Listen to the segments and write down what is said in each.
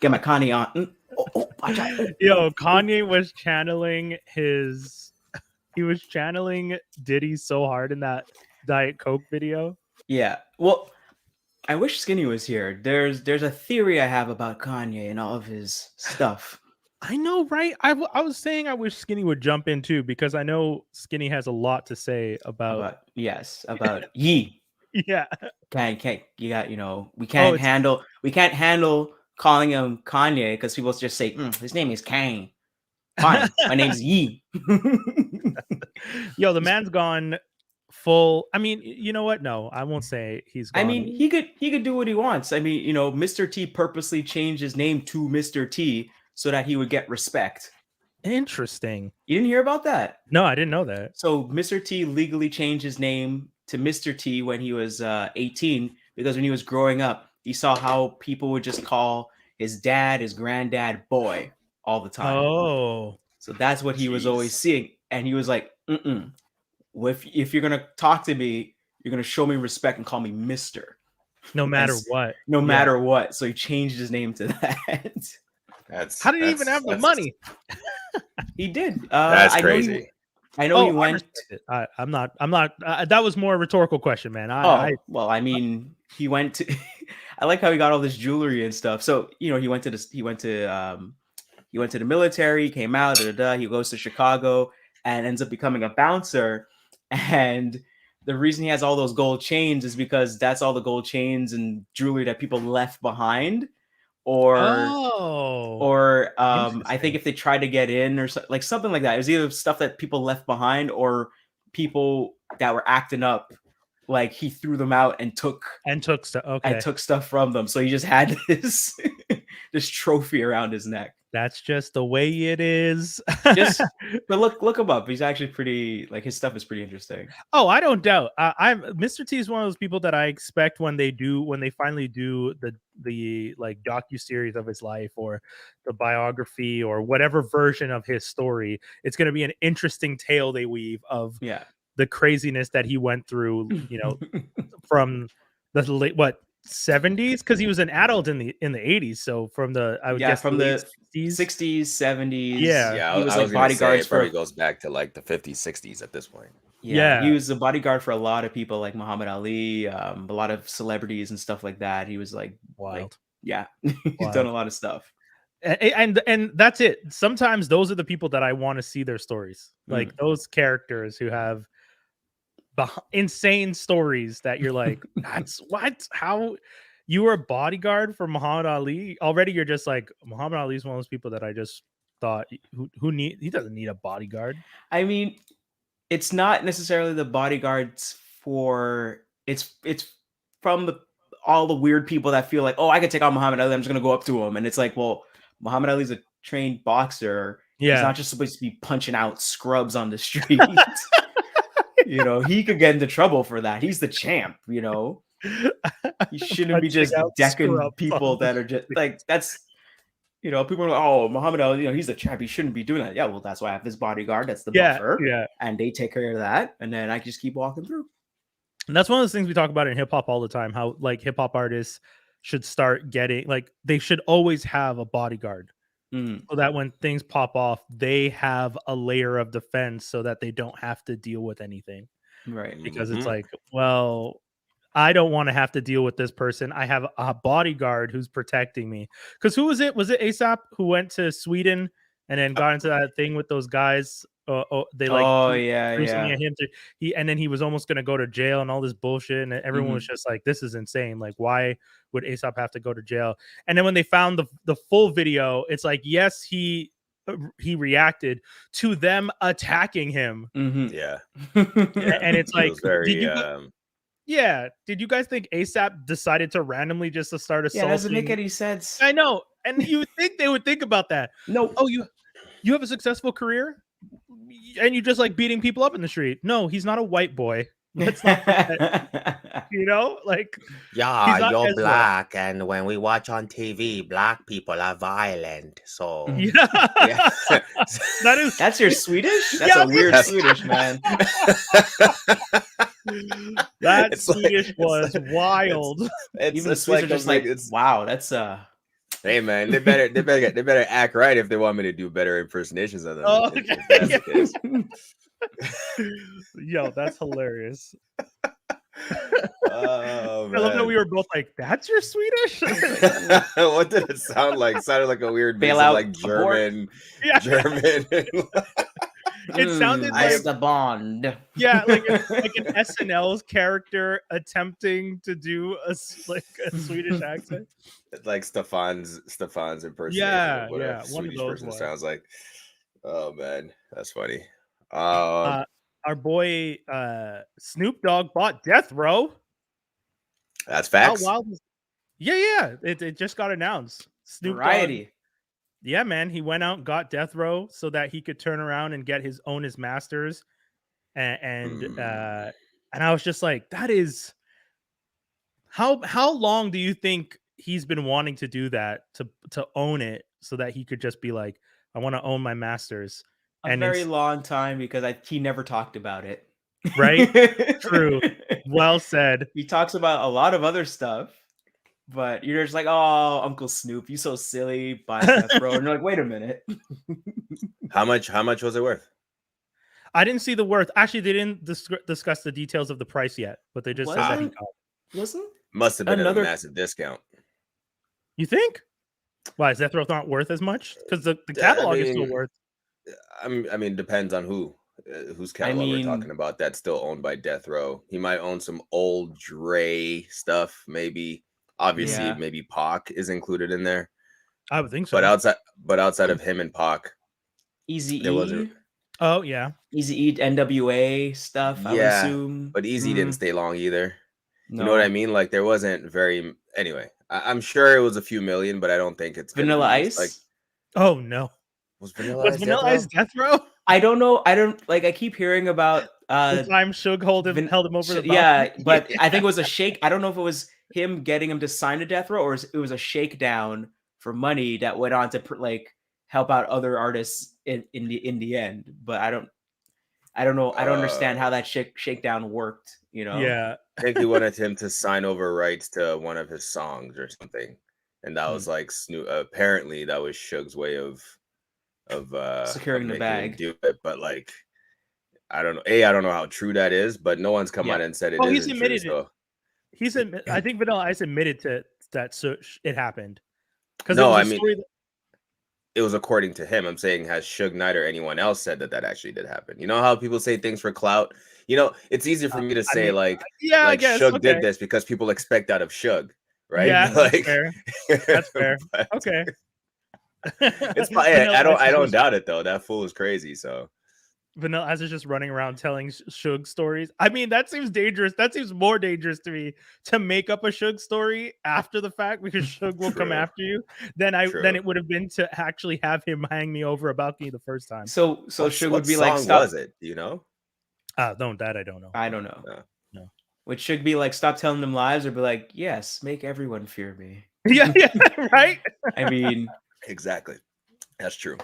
get my Kanye on. Watch out. Yo, Kanye was channeling he was channeling Diddy so hard in that Diet Coke video. Yeah. Well, I wish Skinny was here. There's a theory I have about Kanye and all of his stuff. I know, right? I was saying I wish Skinny would jump in too, because I know Skinny has a lot to say about Yee. Yeah. Can't you got, we can't handle calling him Kanye because people just say his name is Kane. Fine, my name's Yee. Yo, the man's gone full. I mean, you know what? No, I won't say he's gone. I mean, he could do what he wants. I mean, Mr. T purposely changed his name to Mr. T so that he would get respect. Interesting. You didn't hear about that? No, I didn't know that. So Mr. T legally changed his name to Mr. T when he was 18 because when he was growing up, he saw how people would just call his dad, his granddad, boy all the time. Oh. So that's what he was always seeing. And he was like, if you're going to talk to me, you're going to show me respect and call me Mr. No matter what. No matter what. So he changed his name to that. How did he even have the money? He did. That's crazy. I know he went. I'm not. That was more a rhetorical question, man. Well, I mean, he went to. I like how he got all this jewelry and stuff. So he went to the military. Came out. He goes to Chicago and ends up becoming a bouncer. And the reason he has all those gold chains is because that's all the gold chains and jewelry that people left behind. Or I think if they tried to get in or like something like that, it was either stuff that people left behind or people that were acting up, like he threw them out and took stuff. Okay. And took stuff from them. So he just had this this trophy around his neck. That's just the way it is. But look him up. He's actually pretty. Like his stuff is pretty interesting. Oh, I don't doubt. I'm Mr. T is one of those people that I expect when they finally do the like docuseries of his life or the biography or whatever version of his story. It's going to be an interesting tale they weave of the craziness that he went through. From the late 70s, because he was an adult in the 80s. So from the from the 60s, 70s. Yeah, he was like bodyguards for. It goes back to like the 50s, 60s at this point. Yeah, he was a bodyguard for a lot of people like Muhammad Ali, a lot of celebrities and stuff like that. He was like wild. He's done a lot of stuff. And that's it. Sometimes those are the people that I want to see their stories, like those characters who have insane stories that you're like, that's how you were a bodyguard for Muhammad Ali. Already you're just like, Muhammad Ali is one of those people that I just thought he doesn't need a bodyguard. I mean, it's not necessarily the bodyguards it's from all the weird people that feel like, oh, I could take out Muhammad Ali, I'm just gonna go up to him. And it's like, well, Muhammad Ali's a trained boxer. He's not just supposed to be punching out scrubs on the street. He could get into trouble for that. He's the champ, He shouldn't be just decking people that are just like, that's, people are like, oh, Muhammad Ali, he's the champ. He shouldn't be doing that. Yeah, well, that's why I have this bodyguard. That's the buffer. Yeah. And they take care of that. And then I just keep walking through. And that's one of those things we talk about in hip hop all the time, how like hip hop artists should start getting, like, they should always have a bodyguard. So that when things pop off, they have a layer of defense so that they don't have to deal with anything. Right. Because it's like, well, I don't want to have to deal with this person. I have a bodyguard who's protecting me. Because who was it? Was it ASAP who went to Sweden and then got into that thing with those guys? They like him and then he was almost going to go to jail and all this bullshit, and everyone was just like, this is insane. Like, why would ASAP have to go to jail? And then when they found the full video, it's like, yes, he reacted to them attacking him. And it's like, did you guys think ASAP decided to randomly just to start assaulting? Yeah, doesn't make any sense. I know. And you think they would think about that? No. Oh, you have a successful career and you just like beating people up in the street. No, he's not a white boy. Let's not like, yeah, you're black, and when we watch on TV, black people are violent. So that's your Swedish. That's a weird Swedish, man. That Swedish was wild. Even the Swedish are just like, wow, that's Hey man, they better act right if they want me to do better impersonations of them. Oh, if okay. that's the case. Yo, that's hilarious. Oh I love that man. we were both like, "That's your Swedish." What did it sound like? It sounded like a weird mix of Bailout, like German, Yeah. German. It sounded like Mr. Bond. yeah, like an SNL's character attempting to do a Swedish accent. It's like Stefan's impersonation Yeah, of what a yeah, one of Swedish those person ones. sounds like. Oh man, that's funny. Our boy Snoop Dogg bought Death Row. That's How facts. wild is Yeah, it just got announced. Snoop Dogg, Variety. yeah, man, he went out and got Death Row so that he could turn around and get his masters, and I was just like, that is how long do you think he's been wanting to do that, to own it so that he could just be like, I want to own my masters, A very long time because he never talked about it. right? True. Well said. He talks about a lot of other stuff, but you're just like, oh, Uncle Snoop, you so silly, buy Death Row. And you're like, wait a minute. How much was it worth? I didn't see the worth. Actually, they didn't discuss the details of the price yet, but they just said that he got. Wasn't Must have been Another- a massive discount. You think? Why is Death Row not worth as much? Because the catalog is still worth. I mean, depends on whose catalog we're talking about. That's still owned by Death Row. He might own some old Dre stuff, maybe. Obviously, Yeah. maybe Pac is included in there. I would think so. But outside of him and Pac, Easy there E? wasn't. Oh yeah. Easy E, NWA stuff, I would Yeah, assume. but Easy didn't stay long either. No. You know what I mean? Like there wasn't very. Anyway, I'm sure it was a few million, but I don't think it's gonna Vanilla be Ice? Like, Oh no. was Vanilla Was Ice Vanilla Death Row? Ice Death Row? I don't know. I don't like. I keep hearing about The time Suge held him over the yeah, balcony? but I think it was a shake. I don't know if it was him getting him to sign a death row or it was a shakedown for money that went on to like help out other artists in the end. But I don't know. I don't understand how that shakedown worked. You know? Yeah. I think he wanted him to sign over rights to one of his songs or something, and that was like Snoop. Apparently, that was Suge's way of securing the making him bag. do it, but like, I don't know. I don't know how true that is, but no one's come out and said it. He's isn't admitted true, it. He's admit. I think Vanilla Ice admitted to that. So it happened. Because No, I I mean, it was according to him. I'm saying, has Suge Knight or anyone else said that actually did happen? You know how people say things for clout? You know, it's easier for me to say I guess, Suge did this because people expect out of Suge, right? Yeah, like, that's fair. That's fair. Okay. It's I don't doubt it though. That fool is crazy. So Vanilla Ice is just running around telling Suge stories. I mean, that seems dangerous. That seems more dangerous to me to make up a Suge story after the fact because Suge will come after you than it would have been to actually have him hang me over a balcony the first time. So Suge would be like, stop. Was it? Do you know? That I don't know. I don't know. No. Which should be like, stop telling them lies, or be like, yes, make everyone fear me. yeah, right. I mean, exactly. That's true.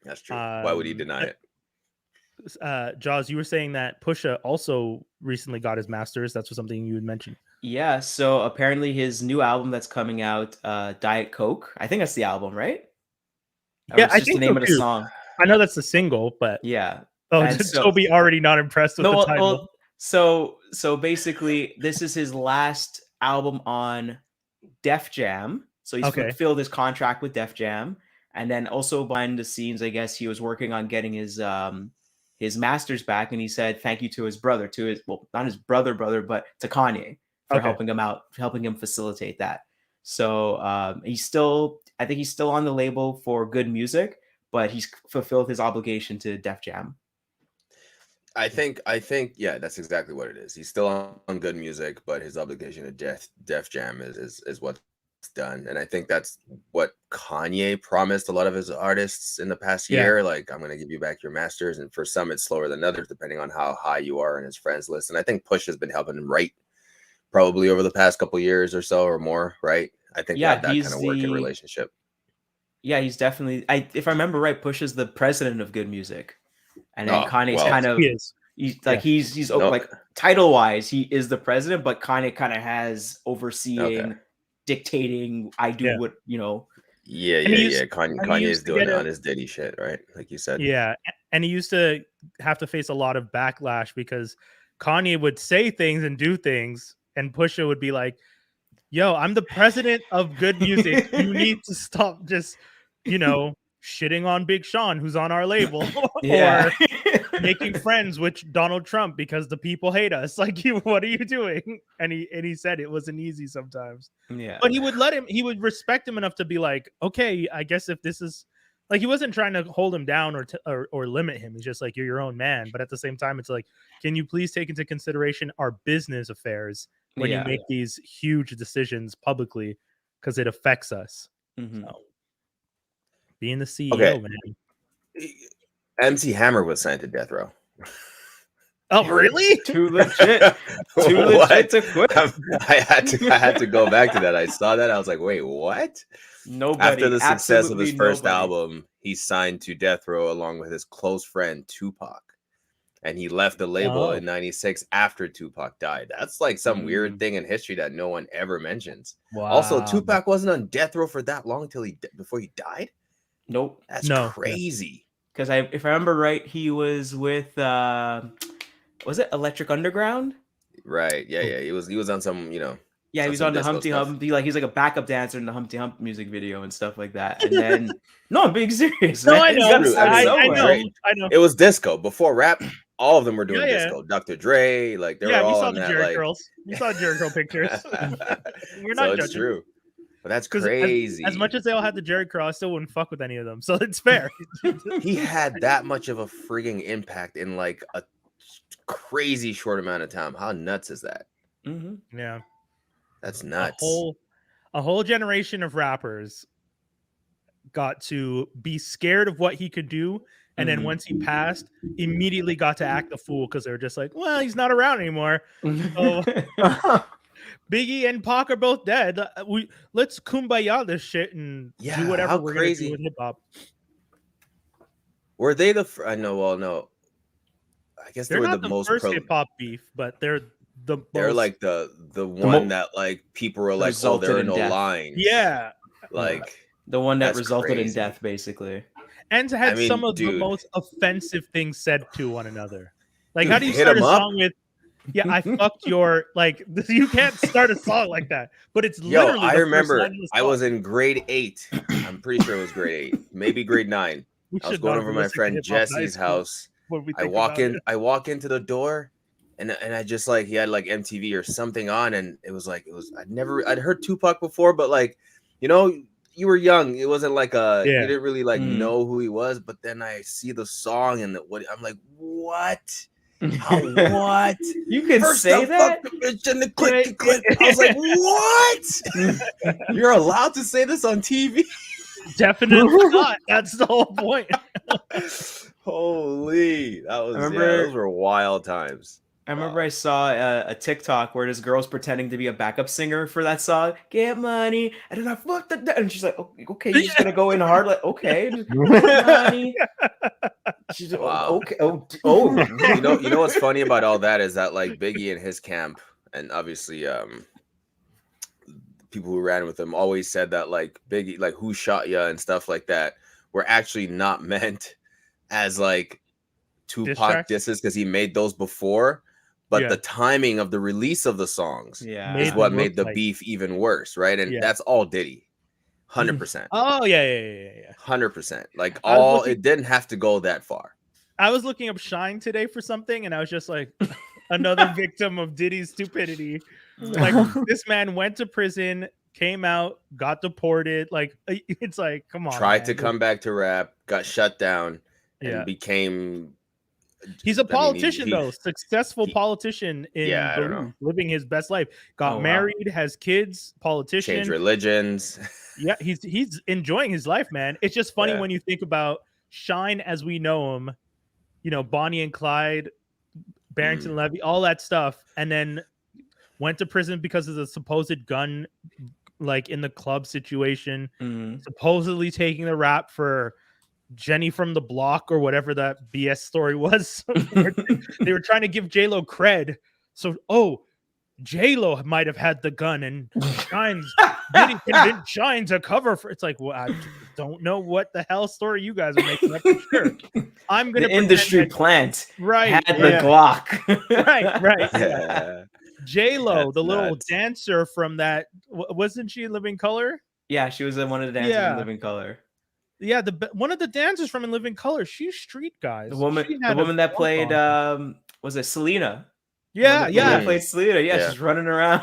That's true. Why would he deny it? Jaws, you were saying that Pusha also recently got his masters. That's something you had mentioned. Yeah. So apparently his new album that's coming out, Diet Coke. I think that's the album, right? Yeah, I think the name of the song. I know that's the single, but yeah. Oh, Toby already not impressed with the title. So basically, this is his last album on Def Jam. So he's fulfilled his contract with Def Jam, and then also behind the scenes, I guess he was working on getting his masters back, and he said thank you to his brother, not his brother, but to Kanye for helping him out, helping him facilitate that. So I think he's still on the label for Good Music, but he's fulfilled his obligation to Def Jam. I think, yeah, that's exactly what it is. He's still on Good Music, but his obligation to Def Jam is what's done. And I think that's what Kanye promised a lot of his artists in the past year. Like, I'm going to give you back your masters. And for some, it's slower than others, depending on how high you are in his friends list. And I think Push has been helping him write probably over the past couple years or so or more, right? I think that kind of working relationship. Yeah, he's definitely, if I remember right, Push is the president of Good Music. And then Kanye's kind of, he's like title wise, he is the president, but Kanye kind of has overseeing dictating. I do Yeah. what Yeah. And he used- Kanye's to doing get it a- on his Diddy shit, right? Like you said. Yeah, and he used to have to face a lot of backlash because Kanye would say things and do things, and Pusha would be like, "Yo, I'm the president of good music. You need to stop just, shitting on Big Sean, who's on our label, Yeah. or making friends with Donald Trump because the people hate us. Like, what are you doing?" And he said it wasn't easy sometimes. Yeah. But he would respect him enough to be like, okay, I guess if this is like, he wasn't trying to hold him down or limit him. He's just like, you're your own man. But at the same time, it's like, can you please take into consideration our business affairs when you make these huge decisions publicly, because it affects us. Mhm. So, being the CEO, Okay. man. MC Hammer was signed to death row. Oh, really? Too legit. Too What? legit to quit. I had to go back to that. I saw that. I was like, wait, what? Nobody. After the success of his absolutely first nobody. album, he signed to death row along with his close friend Tupac. And he left the label in '96 after Tupac died. That's like some weird thing in history that no one ever mentions. Wow. Also, Tupac wasn't on death row for that long before he died. Nope. That's No. crazy. Because if I remember right, he was with was it Electric Underground? Right. Yeah. He was on some, Yeah, he was on the Humpty Hump. He's like a backup dancer in the Humpty Hump music video and stuff like that. And then no, I'm being serious. No, man. I He's know. gotta start I somewhere. know. It was disco. Before rap, all of them were doing Yeah, yeah. disco. Dr. Dre, like they were Yeah, we all saw on the that. Jerry Like, girls. We saw Jerry girl pictures. We're so not it's judging. true. But that's 'Cause crazy. As much as they all had the Jerry curl, I still wouldn't fuck with any of them. So it's fair. He had that much of a frigging impact in like a crazy short amount of time. How nuts is that? Mm-hmm. Yeah. That's nuts. A whole generation of rappers got to be scared of what he could do, and then once he passed, immediately got to act the fool because they were just like, well, he's not around anymore. So Biggie and Pac are both dead. Let's kumbaya this shit and do whatever how we're crazy. gonna do with hip hop. Were they the? I know. Well, no. I guess they They're were not the the most. first hip hop beef, but they're the They're most, like the one that like people were like, oh, there are no lines. Yeah. Like the one that that's resulted in crazy. death, basically. And had some of the most offensive things said to one another. Like, how do you start a song with, yeah, I fucked your, like, you can't start a song like that. But it's literally I the remember first line of the I song. was in grade 8. I'm pretty sure it was grade 8, maybe grade 9. I was going over my friend Jesse's house. I walk into the door and I just like, he had like MTV or something on, and I'd heard Tupac before, but like, you were young. It wasn't like you didn't really like know who he was, but then I see the song and I'm like, what? How, what? You can First say that? the bitch and the click. I was like, what? You're allowed to say this on TV? Definitely not. That's the whole point. Holy, those were wild times. I remember I saw a TikTok where this girl's pretending to be a backup singer for that song. Get money, and then I fucked that, and she's like, oh, "Okay, you're just gonna go in hard, like okay, just get money." She's like, Wow. okay, oh. You know what's funny about all that is that like Biggie and his camp, and obviously people who ran with him always said that like Biggie, like who shot ya and stuff like that, were actually not meant as like Tupac disses because he made those before. But the timing of the release of the songs is what made the beef even worse, right? And that's all Diddy. 100%. Oh, yeah. 100%. Like it didn't have to go that far. I was looking up Shine today for something, and I was just like, another victim of Diddy's stupidity. Like, this man went to prison, came out, got deported. Like, it's like, come on. Tried to come back to rap, got shut down, and became... He's a politician, though. Successful politician in living his best life. Got married, has kids, politician. Changed religions. Yeah, he's enjoying his life, man. It's just funny when you think about Shine as we know him, Bonnie and Clyde, Barrington Levy, all that stuff, and then went to prison because of the supposed gun, like in the club situation, supposedly taking the rap for Jenny from the Block or whatever that BS story was. They were trying to give J-Lo cred. So, J-Lo might have had the gun and Diddy convinced Shine to cover for. It's like, well, I don't know what the hell story you guys are making up for sure. I'm gonna the industry plant right had the Glock. right. Yeah. J-Lo, the little nuts. dancer from that, wasn't she in Living Color? Yeah, she was in one of the dancers Yeah. in Living Color. Yeah, one of the dancers from In Living Color. She's street, guys. The woman that played was it Selena? Yeah, That played Selena. Yeah, Yeah. she's running around.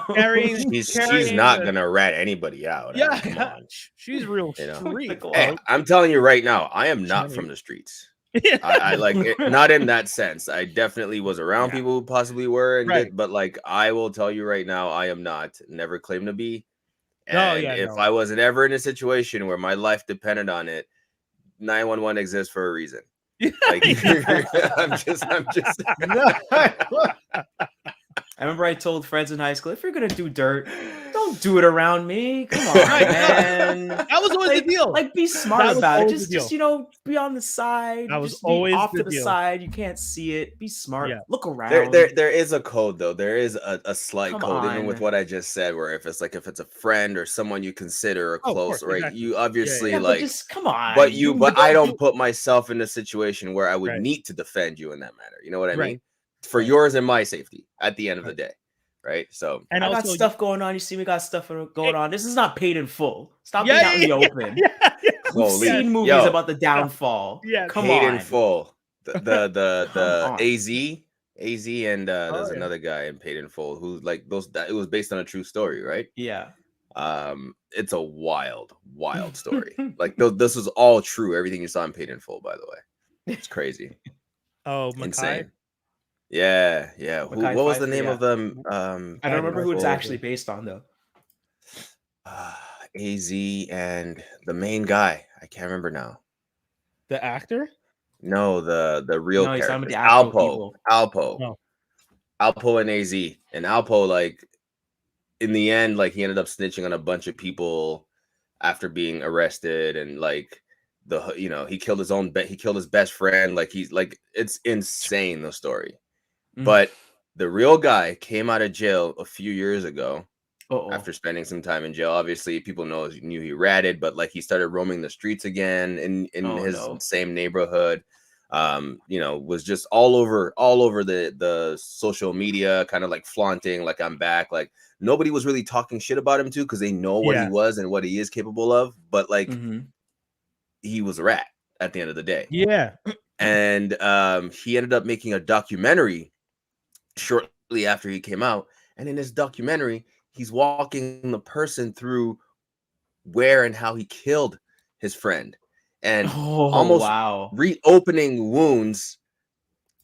She's not gonna rat anybody out. Yeah, Come on. she's real You know? street. Hey, I'm telling you right now, I am not from the streets. I like it, not in that sense. I definitely was around people who possibly were, and but like I will tell you right now, I am not. Never claim to be. And if I wasn't ever in a situation where my life depended on it, 911 exists for a reason. Like, I'm just. I remember I told friends in high school, if you're gonna do dirt, don't do it around me. Come on, man. That was always the deal. Like, be smart about it. Just be on the side. That was just always be off the to the deal. side. You can't see it. Be smart. Yeah. Look around. There is a code though. There is a slight Come code, even on. with what I just said, where if it's a friend or someone you consider close, right? Exactly. You obviously but like just come on. But I don't put myself in a situation where I would Right. need to defend you in that manner. You know what I Right. mean? For yours and my safety at the end of the day. Right. So And I also, got stuff going on. You see me got stuff going on. This is not paid in full. Stop Yeah, being out in the open. We've Holy- seen movies Yo. about the downfall. Yeah. Come paid on. in full. The Come on. AZ and there's yeah. another guy in Paid in Full who like it was based on a true story, right? Yeah. It's a wild story. Like this was all true. Everything you saw in Paid in Full, by the way. It's crazy. Oh, Mackay. Insane. Yeah. What was the name of them? I don't remember who it's actually based on though. AZ and the main guy. I can't remember now. The actor? No, the real No, he's talking character. about the actual Alpo. No. Alpo and AZ. And Alpo, like, in the end, like, he ended up snitching on a bunch of people after being arrested, and like he killed his best friend. Like, he's like, it's insane, the story. But the real guy came out of jail a few years ago after spending some time in jail. Obviously, people knew he ratted, but like he started roaming the streets again in his same neighborhood. Was just all over the social media, kind of like flaunting, like, I'm back. Like, nobody was really talking shit about him too, because they know what he was and what he is capable of. But like, he was a rat at the end of the day. Yeah. And he ended up making a documentary shortly after he came out. And in this documentary, he's walking the person through where and how he killed his friend, and almost reopening wounds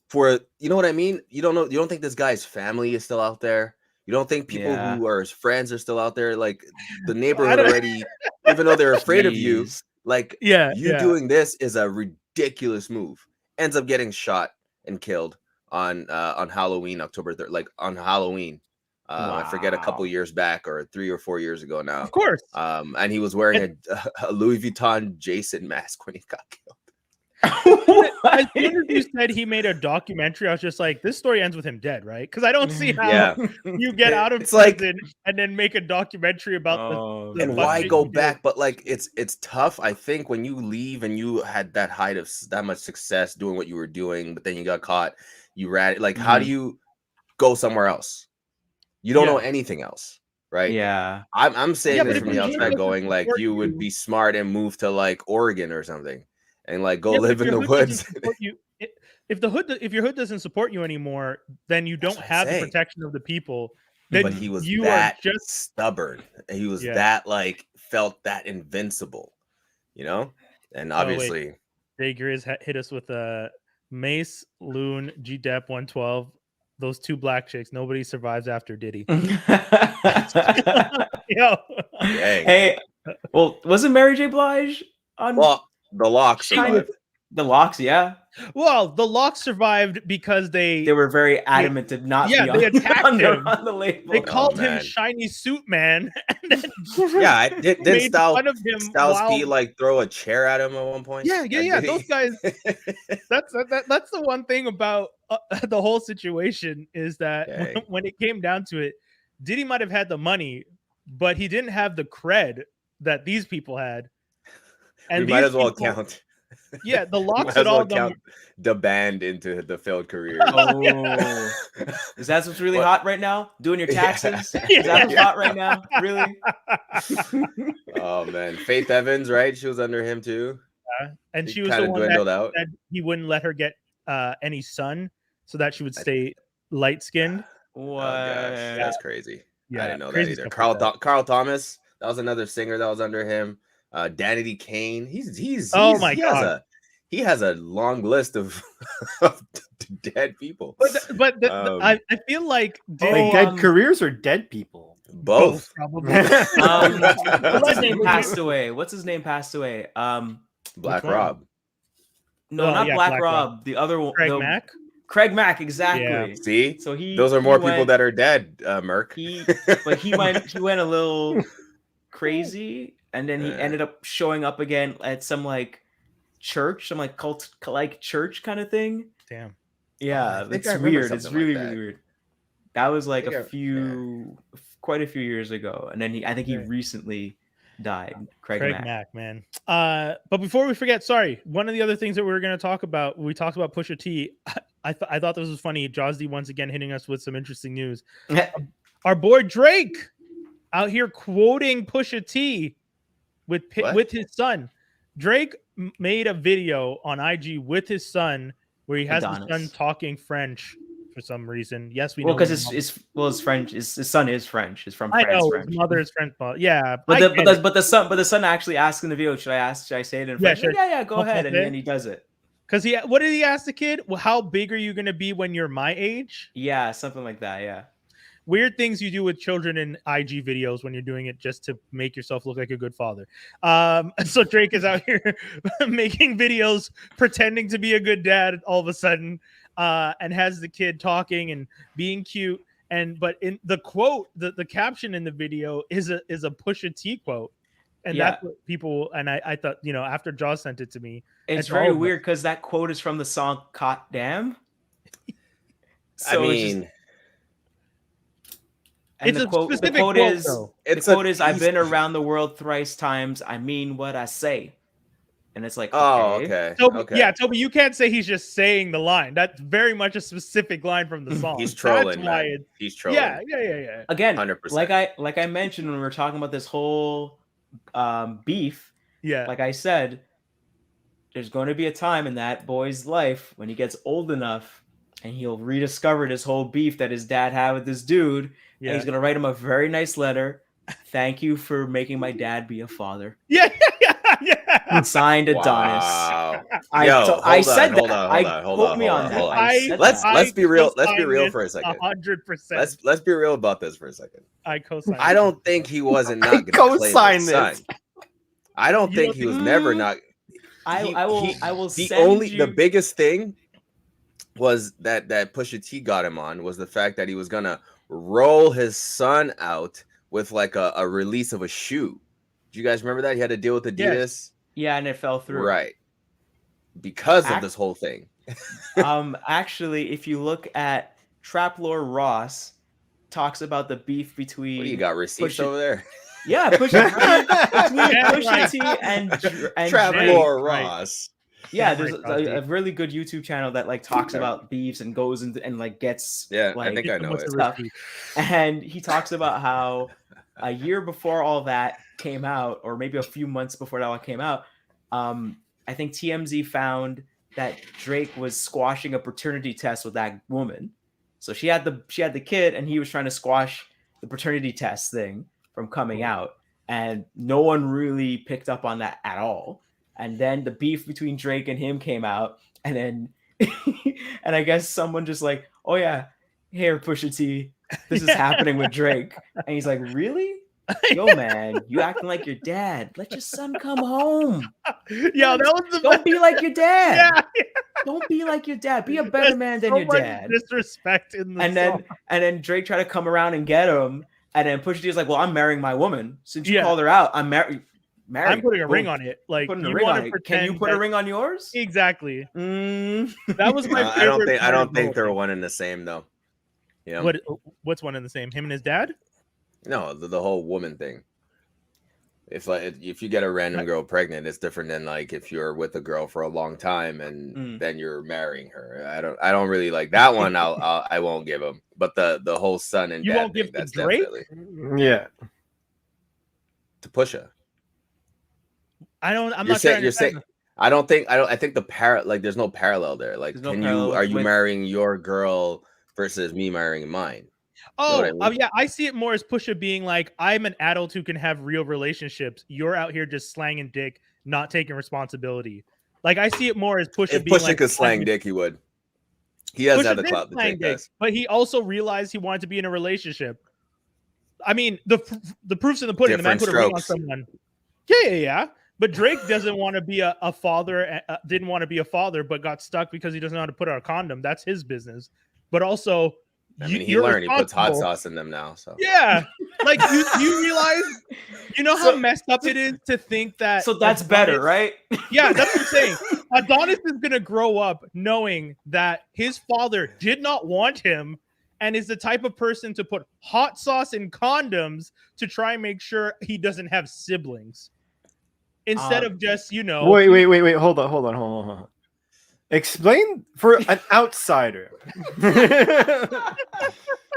for, you know what I mean? You don't think this guy's family is still out there? You don't think people who are his friends are still out there? Like, the neighborhood already, even though they're afraid of you, like, doing this is a ridiculous move. Ends up getting shot and killed on Halloween, October 3rd, like on Halloween. I forget, a couple years back, or 3 or 4 years ago now. Of course. And he was wearing a Louis Vuitton Jason mask when he got killed. As soon as you said he made a documentary, I was just like, this story ends with him dead, right? Because I don't see how you get out of prison and then make a documentary about the and why go back? But like, it's tough. I think when you leave and you had that height of that much success doing what you were doing, but then you got caught, you ran. Like, how do you go somewhere else? You don't know anything else, right? Yeah. I'm saying this from the outside, going like, you would be smart and move to like Oregon or something, and like go live in the woods. If your hood doesn't support you anymore, then you don't have the protection of the people. Then but he was you that are just stubborn. He was that like felt that invincible, And obviously, Jay Grizz hit us with a Mace, Loon, G-Dep 112. Those two black chicks. Nobody survives after Diddy. Yo. Hey, well, wasn't Mary J. Blige on? Well, the Locks survived. The Locks, yeah. Well, the Locks survived because they were very adamant to not be they attacked him. on the label. They called him Shiny Suit Man. And then did Styles while... P like throw a chair at him at one point? Yeah. Those guys. That's the one thing about the whole situation is that when it came down to it, Diddy might have had the money, but he didn't have the cred that these people had. And we might these as well people- count. Yeah, the We locks might had as well all them. count the band into the failed career. Oh, is that what's really What? hot right now? Doing your Yeah. taxes? Yeah. Is that what's hot right now? Really? Oh man, Faith Evans, right? She was under him too. And It she was kinda the one dwindled that out. said he wouldn't let her get any sun so that she would stay light skinned. What? Oh gosh, that's crazy. I didn't know that crazy either. stuff like that. Carl Thomas, that was another singer that was under him. Danity Kane, Oh my God. He has a long list of, of dead people. I feel like Like dead careers or dead people? Both. probably. What's his name passed away? Black one? Rob. No, Oh, not yeah, Black Black Rob. The other one. Craig Mack. Craig Mack, exactly. Yeah. See, So those are more he people went- that are dead. Merc. He went a little crazy, and then he ended up showing up again at some like church, some like cult like church kind of thing. Damn. Yeah, I think it's I remember weird. It's something like really that. really weird. That was like I quite a few years ago, and then I think he Right. recently died. Craig Craig Mack. Mack, man. But before we forget, sorry, one of the other things that we were going to talk about, we talked about Pusha T. I thought this was funny. Josdy once again hitting us with some interesting news. Our boy Drake out here quoting Pusha T with his son. Drake made a video on IG with his son where he has his son Adonis. talking French for some reason. Yes, we Well, know because his his French. His son is French. He's from I France. know French. his mother is French, but yeah, But I get it. the son actually asked in the video. Should I say it in Yeah, French? sure. Yeah, go I'll ahead, say and it. then he does it. Because what did he ask the kid? Well, how big are you going to be when you're my age? Yeah, something like that. Yeah. Weird things you do with children in IG videos when you're doing it just to make yourself look like a good father. So Drake is out here making videos pretending to be a good dad all of a sudden, and has the kid talking and being cute. But in the quote, the caption in the video is a Pusha T quote. And Yeah. that's what people, and I thought, after Jaws sent it to me, It's all very of us. weird because that quote is from the song "Caught Damn." I mean, It's the a quote specific the quote quote, is though. I've been around the world thrice times. I mean what I say, and it's like okay. Toby, yeah, Toby, you can't say he's just saying the line. That's very much a specific line from the song. He's trolling, That's why man. it's, He's trolling. yeah. Again, 100%. like I mentioned when we were talking about this whole beef. Yeah. Like I said, there's going to be a time in that boy's life when he gets old enough and he'll rediscover this whole beef that his dad had with this dude. Yeah. And he's going to write him a very nice letter. Thank you for making my dad be a father. Yeah. Signed Adonis. Wow. I said hold that. Quote me on that. I said Let's that. be real. Let's be real for a second. 100%. Let's be real about this for a second. I co-sign. I don't think he wasn't not going to co-sign claim his son. I don't You think don't he was think- never not. I will The send the you. biggest thing was that Pusha T got him on was the fact that he was gonna roll his son out with like a release of a shoe. Do you guys remember that? He had to deal with Adidas. Yes. Yeah, and it fell through. Right. Because of this whole thing. Actually, if you look at Trap Lore Ross talks about the beef between What do you got receipts Pusha- over there? Yeah, Pusha Yeah, T and Trap Drake. Lore right. Ross. Yeah, Yeah, there's right, a really good YouTube channel that like talks about beefs and goes into and like gets Yeah, like I think I know What's it. the stuff. receipt? And he talks about how a year before all that came out, or maybe a few months before that all came out, I think TMZ found that Drake was squashing a paternity test with that woman. So she had the kid, and he was trying to squash the paternity test thing from coming out, and no one really picked up on that at all. And then the beef between Drake and him came out, and then and I guess someone just like, oh yeah, here Pusha T, this is happening with Drake, and he's like, really? Yo, man, you acting like your dad. Let your son come home. Yeah, that was the Don't be like your dad. Yeah, Don't be like your dad. Be a better There's man than so your much dad. disrespect in the And then Drake tried to come around and get him, and then Pusha T was like, "Well, I'm marrying my woman. Since you Yeah. called her out, I'm married. I'm putting a ring on it. Like Putting a you ring want on to it. pretend Can you put a that- ring on yours? Exactly. Mm. That was my favorite. I don't part think of the they're whole one and the same though. Yeah. thing. What's one in the same? Him and his dad? No, the whole woman thing. If you get a random girl pregnant, it's different than like if you're with a girl for a long time and then you're marrying her. I don't really like that one. I won't give him. But the whole son and You dad won't give thing, to that's Drake? definitely Yeah. to Pusha. I'm You're not saying sure. I think there's no parallel there. Like, There's no are parallel you with- marrying your girl versus me marrying mine? Oh, what I mean? yeah, I see it more as Pusha being like, I'm an adult who can have real relationships. You're out here just slanging dick, not taking responsibility. Like, I see it more as Pusha If being Pusha like, could slang dick, he would. He does have the did clout to slang take dick, this. but he also realized he wanted to be in a relationship. I mean, the proof's in the pudding. The man Different put a ring on strokes. someone. Yeah. But Drake doesn't want to be a father, didn't want to be a father, but got stuck because he doesn't know how to put on a condom. That's his business. But also, I mean, he you're learned. He puts hot responsible. sauce in them now. So Yeah, like you realize, you know how So- messed up it is to think that. So that's Adonis- better, right? Yeah, that's what I'm saying. Adonis is gonna grow up knowing that his father did not want him, and is the type of person to put hot sauce in condoms to try and make sure he doesn't have siblings, instead of just Wait. Hold on. Explain for an outsider.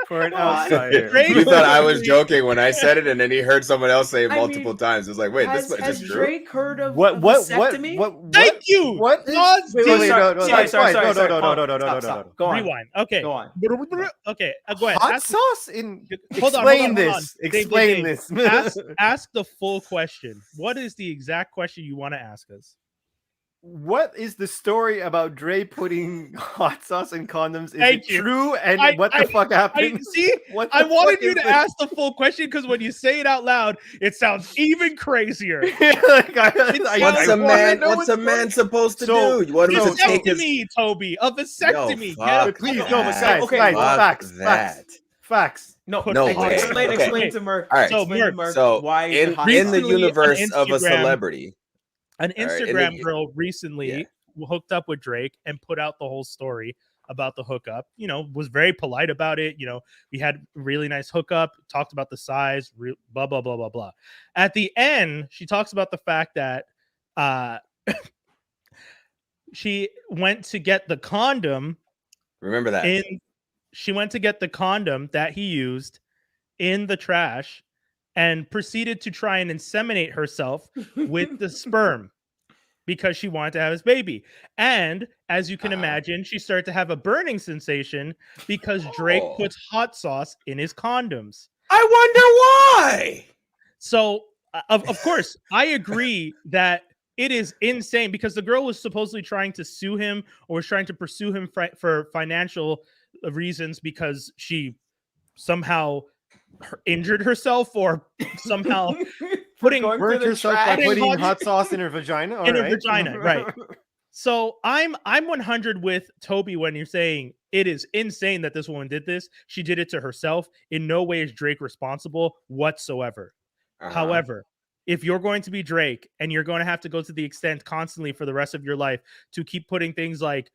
For an Come on. outsider. Drake- you thought I was joking when I said it, and then he heard someone else say it I multiple mean, times. It was like, wait, has this has is true. Drake heard of What? a vasectomy? Thank you. What is? God's Wait, deed. no, Sorry. no. Stop. Go on. Rewind. Okay. Go on. Okay. Go ahead. Hot Ask- sauce in. Hold on, Explain hold on. this. Dave, Explain Dave, this. ask the full question. What is the exact question you want to ask us? What is the story about Dre putting hot sauce in condoms? Is Thank it you. true? And what the fuck I happened? see. What I the wanted fuck you is to this? ask the full question because when you say it out loud, it sounds even crazier. Like, What's a man supposed to So- do? You want him to take his Vasectomy, Toby. A vasectomy. fuck Get Please, it? no, but guys, Okay, guys, fuck facts. No, No way. explain Okay. to Merc. All right. So, Explain to Merc, Merc So why in hot the sauce- Recently, universe on of a Instagram- celebrity, An All right, Instagram and girl recently Yeah. hooked up with Drake and put out the whole story about the hookup. You know, was very polite about it. You know, we had really nice hookup, talked about the size, blah, blah, blah, blah, blah. At the end, she talks about the fact that she went to get the condom remember that. she went to get the condom that he used in the trash and proceeded to try and inseminate herself with the sperm because she wanted to have his baby. And as you can imagine, she started to have a burning sensation because Drake Oh. puts hot sauce in his condoms. I wonder why. So, of course, I agree that it is insane because the girl was supposedly trying to sue him or was trying to pursue him for financial reasons because she somehow injured herself or somehow putting going Burnt through the herself by trash. putting hot- hot sauce in her vagina. All in her right. vagina, right. So I'm 100 with Toby when you're saying it is insane that this woman did this. She did it to herself. In no way is Drake responsible whatsoever. However, if you're going to be Drake and you're going to have to go to the extent constantly for the rest of your life to keep putting things like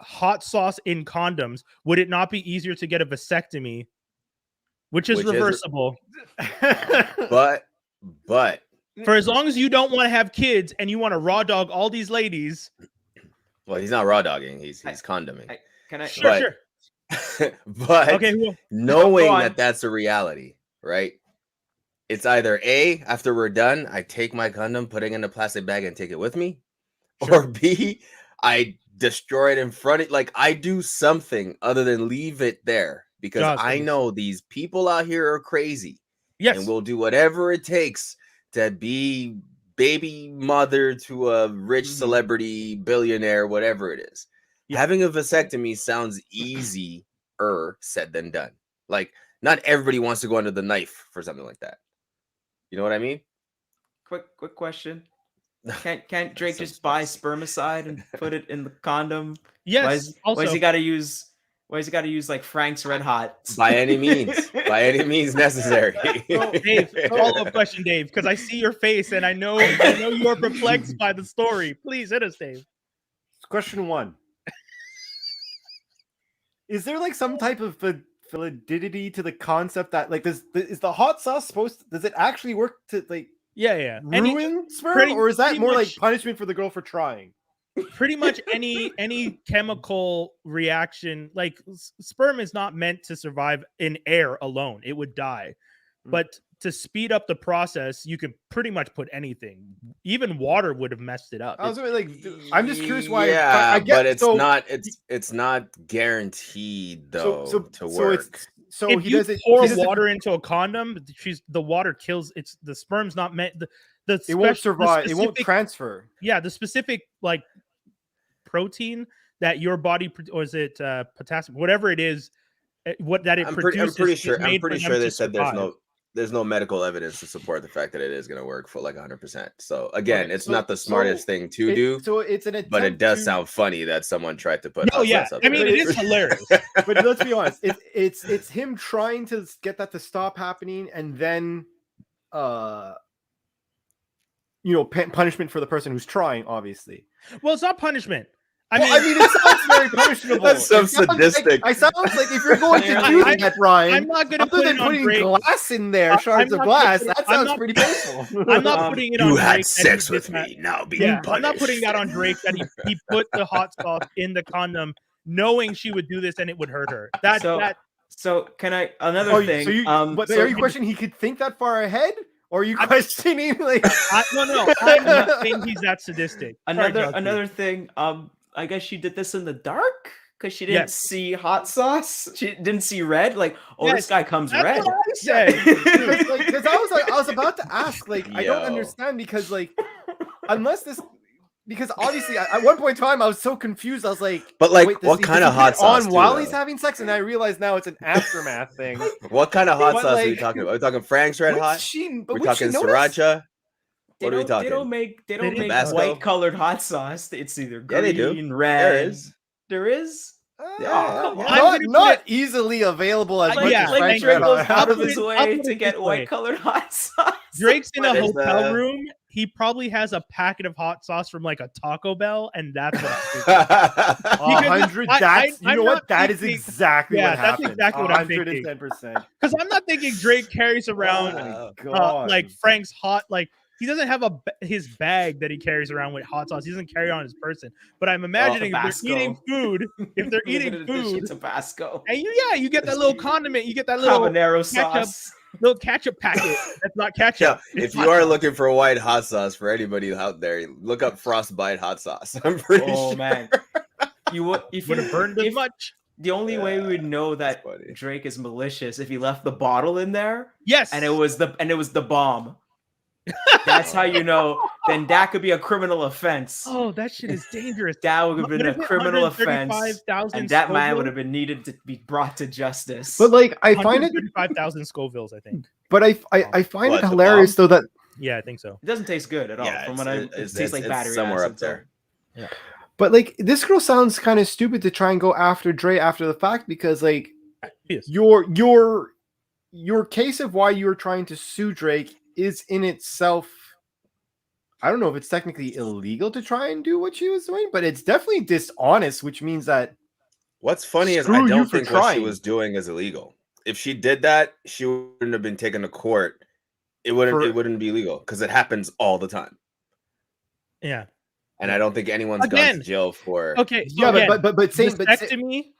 hot sauce in condoms, would it not be easier to get a vasectomy, which is reversible? but For as long as you don't want to have kids and you want to raw dog all these ladies. well, he's not raw dogging. He's condoming. Can I? Sure. But Okay, well, knowing Go on. that that's a reality, right? It's either A, after we're done, I take my condom, put it in a plastic bag and take it with me, or B, I destroy it in front of, like, I do something other than leave it there because Jaws, I please. know these people out here are crazy yes. and will do whatever it takes to be baby mother to a rich Mhm. celebrity, billionaire, whatever it is. Yeah. Having a vasectomy sounds easier said than done. Like, not everybody wants to go under the knife for something like that. You know what I mean? Quick question. Can't Drake just buy spermicide and put it in the condom? Yes. Why is Also, he got to use? Why has he got to use like Frank's Red Hot? By any means necessary. so, Dave, follow-up question, Dave, because I see your face and I know you are perplexed by the story. Please hit us, Dave. Question 1. Is there like some type of validity to the concept that like is the hot sauce does it actually work to like Yeah. ruin sperm, pretty- or is that pretty more like much- punishment for the girl for trying? Pretty much any chemical reaction, like sperm is not meant to survive in air alone. It would die. But to speed up the process, you can pretty much put anything. Even water would have messed it up. I was like, I'm just curious why. Yeah, I get, but it's so, not. It's not guaranteed though to work. So if he you does it. pour he does it- water into a condom, the water kills. It's the sperm's not meant. It won't survive. It won't transfer. Yeah, the specific like protein that your body or is it potassium, whatever it is, what that it produces. I'm pretty sure they said there's no medical evidence to support the fact that it is going to work for like 100%. So again, Okay, it's not the smartest thing to do. So it's an attempt, but it does sound funny that someone tried to put. No, yeah, up I mean there. it is hilarious. But let's be honest, it's him trying to get that to stop happening, and then punishment for the person who's trying, obviously. Well, it's not punishment. I mean, it sounds very punishable. That's so It sounds sadistic. Like, sounds like if you're going to do that, Ryan, I'm not going to other put than it on putting Drake. glass in there, shards of glass, that sounds pretty painful. I'm not putting it on You Drake. had that sex he with did that. me. Now be Yeah, punished. I'm not putting that on Drake that he put the hot sauce in the condom, knowing she would do this and it would hurt her. So can I another thing? So are you questioning he could think that far ahead, or are you questioning like? No, I'm not saying he's that sadistic. Another thing. I guess she did this in the dark because she didn't see hot sauce. She didn't see red. Like, this guy comes That's red. what I say. Because I was about to ask, like, I don't understand because, like, because obviously at one point in time I was so confused. I was like, but like, wait, what kind of hot sauce? On while he's having sex, and I realized now it's an aftermath thing. What kind of hot sauce are we like, talking about? Are we talking Frank's Red Hot? We're talking sriracha. What are we talking? They don't make Tabasco? white colored hot sauce. It's either green, they do. red. There is. Yeah, come on. not easily available as much as Frank's Red goes Hot. out of his way to get white colored hot sauce. Drake's in a What is hotel that? room. He probably has a packet of hot sauce from like a Taco Bell, and that's what I'm thinking. 100. That's you know what? That is exactly what that's happened. exactly what I'm thinking. 110%. Because I'm not thinking Drake carries around like Frank's hot like. He doesn't have his bag that he carries around with hot sauce. He doesn't carry it on his person. But I'm imagining if they're eating food, Tabasco, and you get that little condiment, you get that little habanero ketchup, sauce. little ketchup packet. That's not ketchup. Yeah, if you are looking for white hot sauce for anybody out there, look up Frostbite hot sauce. I'm pretty sure. Man, you would if Would you have burned as much. The only way we would know that Drake is malicious if he left the bottle in there. Yes, and it was the bomb. That's how you know. Then that could be a criminal offense. Oh, that shit is dangerous. That would have been a criminal offense, and that man would Scoville? have been needed to be brought to justice. But like, I find it 35,000 Scovilles, I think. But I find it the hilarious though that Yeah, I think so. it doesn't taste good at all. Yeah, From what it tastes like battery somewhere acid, up there. Yeah. But like this girl sounds kind of stupid to try and go after Dre after the fact because like Yes. your case of why you're trying to sue Drake is in itself. I don't know if it's technically illegal to try and do what she was doing, but it's definitely dishonest, which means that What's funny is Screw I you don't for think what she trying. was doing is illegal. If she did that, she wouldn't have been taken to court. It wouldn't be legal because it happens all the time. Yeah. And I don't think anyone's gone Again, to jail for. Okay. So yeah, again, but same, vasectomy.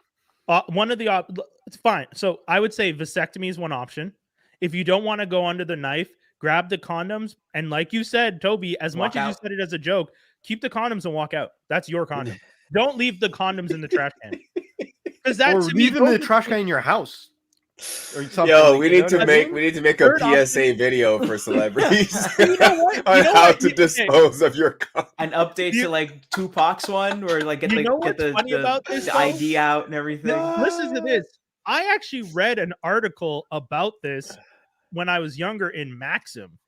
One of the it's fine. So I would say vasectomy is one option. If you don't want to go under the knife, grab the condoms and, like you said, Toby, as Walk much as you out. said it as a joke, keep the condoms and walk out. That's your condom. Don't leave the condoms in the trash can. Because that or to me, leave them in the those- trash can in your house. Or something Yo, like we that, need you to know make what I mean? a Third option- PSA video for celebrities You know what? on You know how what? to Okay. dispose of your condoms. An update to like Tupac's one, where like get You know the what's funny about this, the though? ID out and everything. Listen to this. I actually read an article about this when I was younger in Maxim.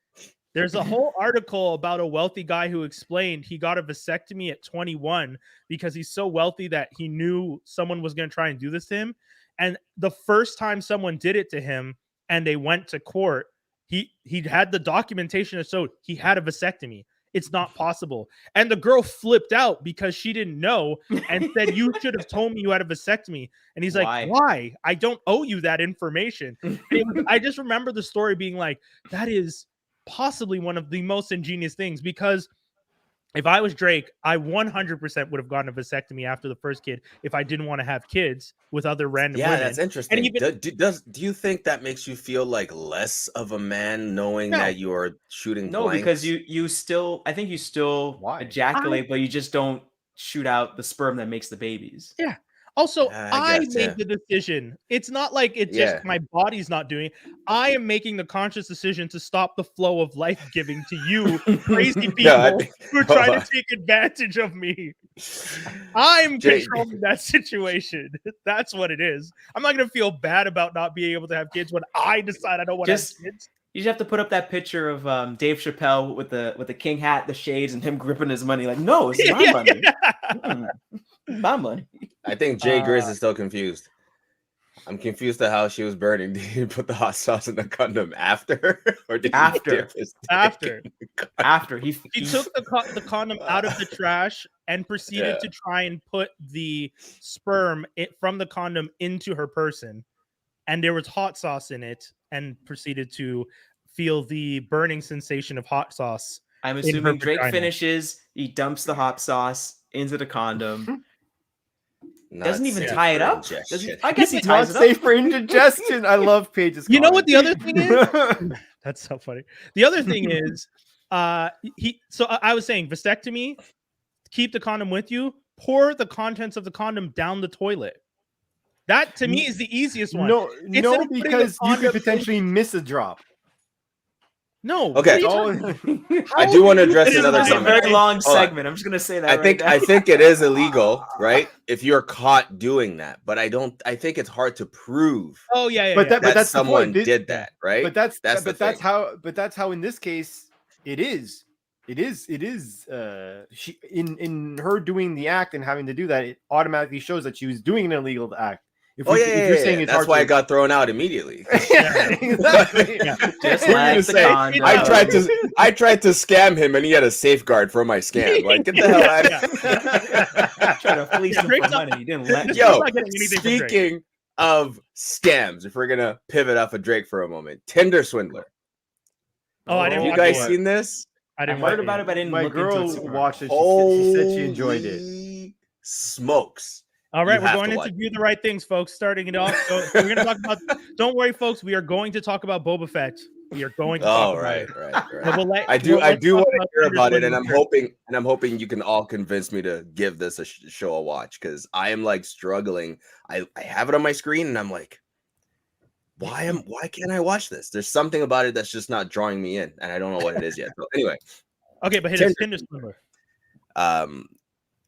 There's a whole article about a wealthy guy who explained he got a vasectomy at 21 because he's so wealthy that he knew someone was going to try and do this to him. And the first time someone did it to him and they went to court, he had the documentation that showed he had a vasectomy. It's not possible. And the girl flipped out because she didn't know and said, you should have told me you had a vasectomy. And he's like, why? I don't owe you that information. I just remember the story being like, that is possibly one of the most ingenious things, because if I was Drake, I 100% would have gotten a vasectomy after the first kid if I didn't want to have kids with other random women. That's interesting. And even, do you think that makes you feel like less of a man knowing that you are shooting blanks? Because you still, I think you still ejaculate, but you just don't shoot out the sperm that makes the babies. Yeah. Also, I made the decision. It's not like it's just my body's not doing it. I am making the conscious decision to stop the flow of life giving to you crazy people who are trying to take advantage of me. I'm controlling that situation. That's what it is. I'm not going to feel bad about not being able to have kids when I decide I don't want to have kids. You just have to put up that picture of Dave Chappelle with the king hat, the shades, and him gripping his money. Like, no, it's my money. My money. I think Jay Grizz is still confused. I'm confused to how she was burning. Did he put the hot sauce in the condom after, or did he dip his after? After he took the condom out of the trash and proceeded to try and put the sperm from the condom into her person, and there was hot sauce in it, and proceeded to feel the burning sensation of hot sauce. I'm assuming Drake finishes. He dumps the hot sauce into the condom. Doesn't even tie it up. I guess he ties it up. Safe for indigestion. I love Paige's. You know what the other thing is? That's so funny. The other thing is, So I was saying vasectomy. Keep the condom with you. Pour the contents of the condom down the toilet. That to me is the easiest one. No, because you could potentially miss a drop. No. Okay. I do want to address another comment. Very long segment. I'm just gonna say that. I think it is illegal, right? If you're caught doing that, but I think it's hard to prove. Oh yeah. But that's someone did that, right? But that's how in this case it is. It is. She in her doing the act and having to do that, it automatically shows that she was doing an illegal act. If you're saying it's that's why it got thrown out immediately. Exactly. Just like the condom. I tried to scam him, and he had a safeguard for my scam. Like, get the hell out of here! Trying to fleece him for money. You didn't let. Yo, speaking of scams, if we're gonna pivot off of Drake for a moment, Tinder Swindler. Oh, I didn't. Have you guys seen this? I didn't heard about it, but I didn't. My look girl into it. watched it. She said she enjoyed it. Smokes. All right, we're going to do the right things, folks. Starting it off, so we're going to talk about. Don't worry, folks. We are going to talk about Boba Fett. We are going to. Talk about it. Right. I do want to hear about it, and I'm hoping you can all convince me to give this a show a watch, because I am like struggling. I have it on my screen, and I'm like, why can't I watch this? There's something about it that's just not drawing me in, and I don't know what it is yet. So anyway, okay, but hit Tinder Swindler.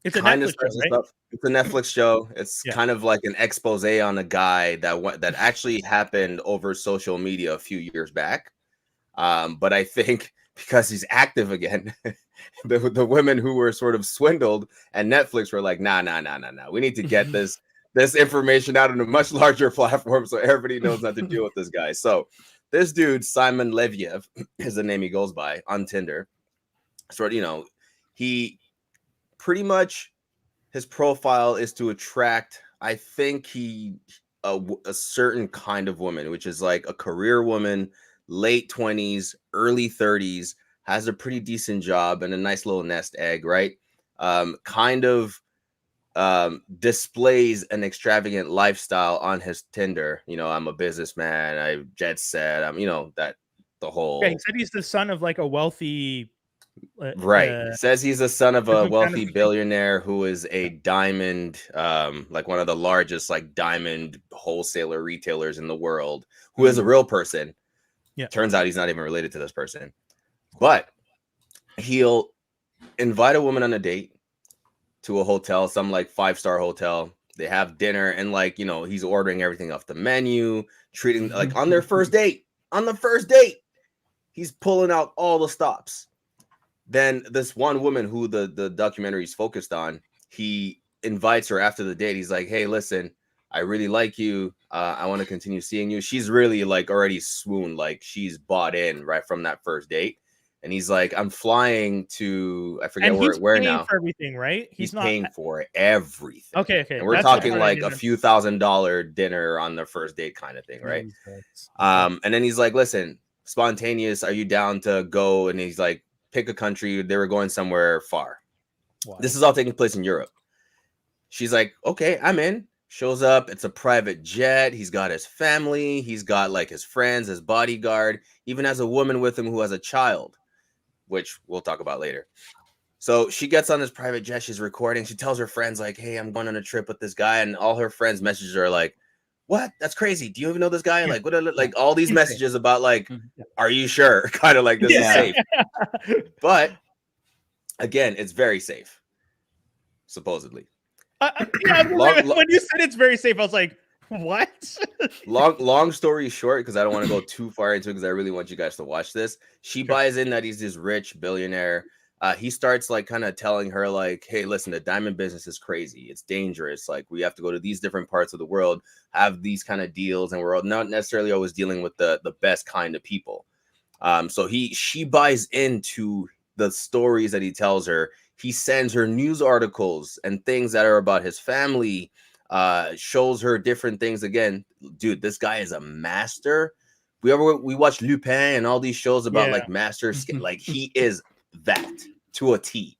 It's a Netflix show, right? It's a Netflix show. It's kind of like an expose on a guy that actually happened over social media a few years back. But I think because he's active again, the women who were sort of swindled and Netflix were like, nah. We need to get this information out on a much larger platform so everybody knows not to deal with this guy. So this dude, Simon Leviev, is the name he goes by on Tinder. He pretty much, his profile is to attract, I think a certain kind of woman, which is like a career woman, late 20s, early 30s, has a pretty decent job and a nice little nest egg, right? Displays an extravagant lifestyle on his Tinder. I'm a businessman, I jet set, I'm, that the whole. Yeah, he said he's the son of like a wealthy. Says he's the son of a wealthy billionaire who is a diamond, like one of the largest like diamond wholesaler retailers in the world, who is a real person. Yeah, turns out he's not even related to this person, but he'll invite a woman on a date to a hotel, some like 5-star hotel. They have dinner, and like he's ordering everything off the menu, treating like on their first date. On the first date, he's pulling out all the stops. Then this one woman who the documentary is focused on, he invites her after the date. He's like, hey, listen, I really like you. I want to continue seeing you. She's really like already swooned. Like she's bought in right from that first date. And he's like, I'm flying to, I forget And he's where paying now. for everything, right? He's not paying for everything. Okay. And we're That's the talking part I like a didn't few $1,000 dinner on the first date kind of thing, right? Jesus. And then he's like, listen, spontaneous, are you down to go? And he's like, pick a country. They were going somewhere far. Wow. This is all taking place in Europe. She's like, okay, I'm in. Shows up. It's a private jet. He's got his family. He's got like his friends, his bodyguard, even has a woman with him who has a child, which we'll talk about later. So she gets on this private jet. She's recording. She tells her friends like, hey, I'm going on a trip with this guy. And all her friends messages her like, what? That's crazy. Do you even know this guy? Like, what? Like all these messages about like, are you sure? Kind of like this is safe. But again, it's very safe, supposedly. When you said it's very safe, I was like, what? long story short, because I don't want to go too far into it, because I really want you guys to watch this. She buys in that he's this rich billionaire. He starts like kind of telling her like, hey, listen, the diamond business is crazy. It's dangerous. Like we have to go to these different parts of the world, have these kind of deals, and we're not necessarily always dealing with the best kind of people. So she buys into the stories that he tells her. He sends her news articles and things that are about his family, shows her different things. Again, dude, this guy is a master. We watch Lupin and all these shows about like masters. Like he is that to a T.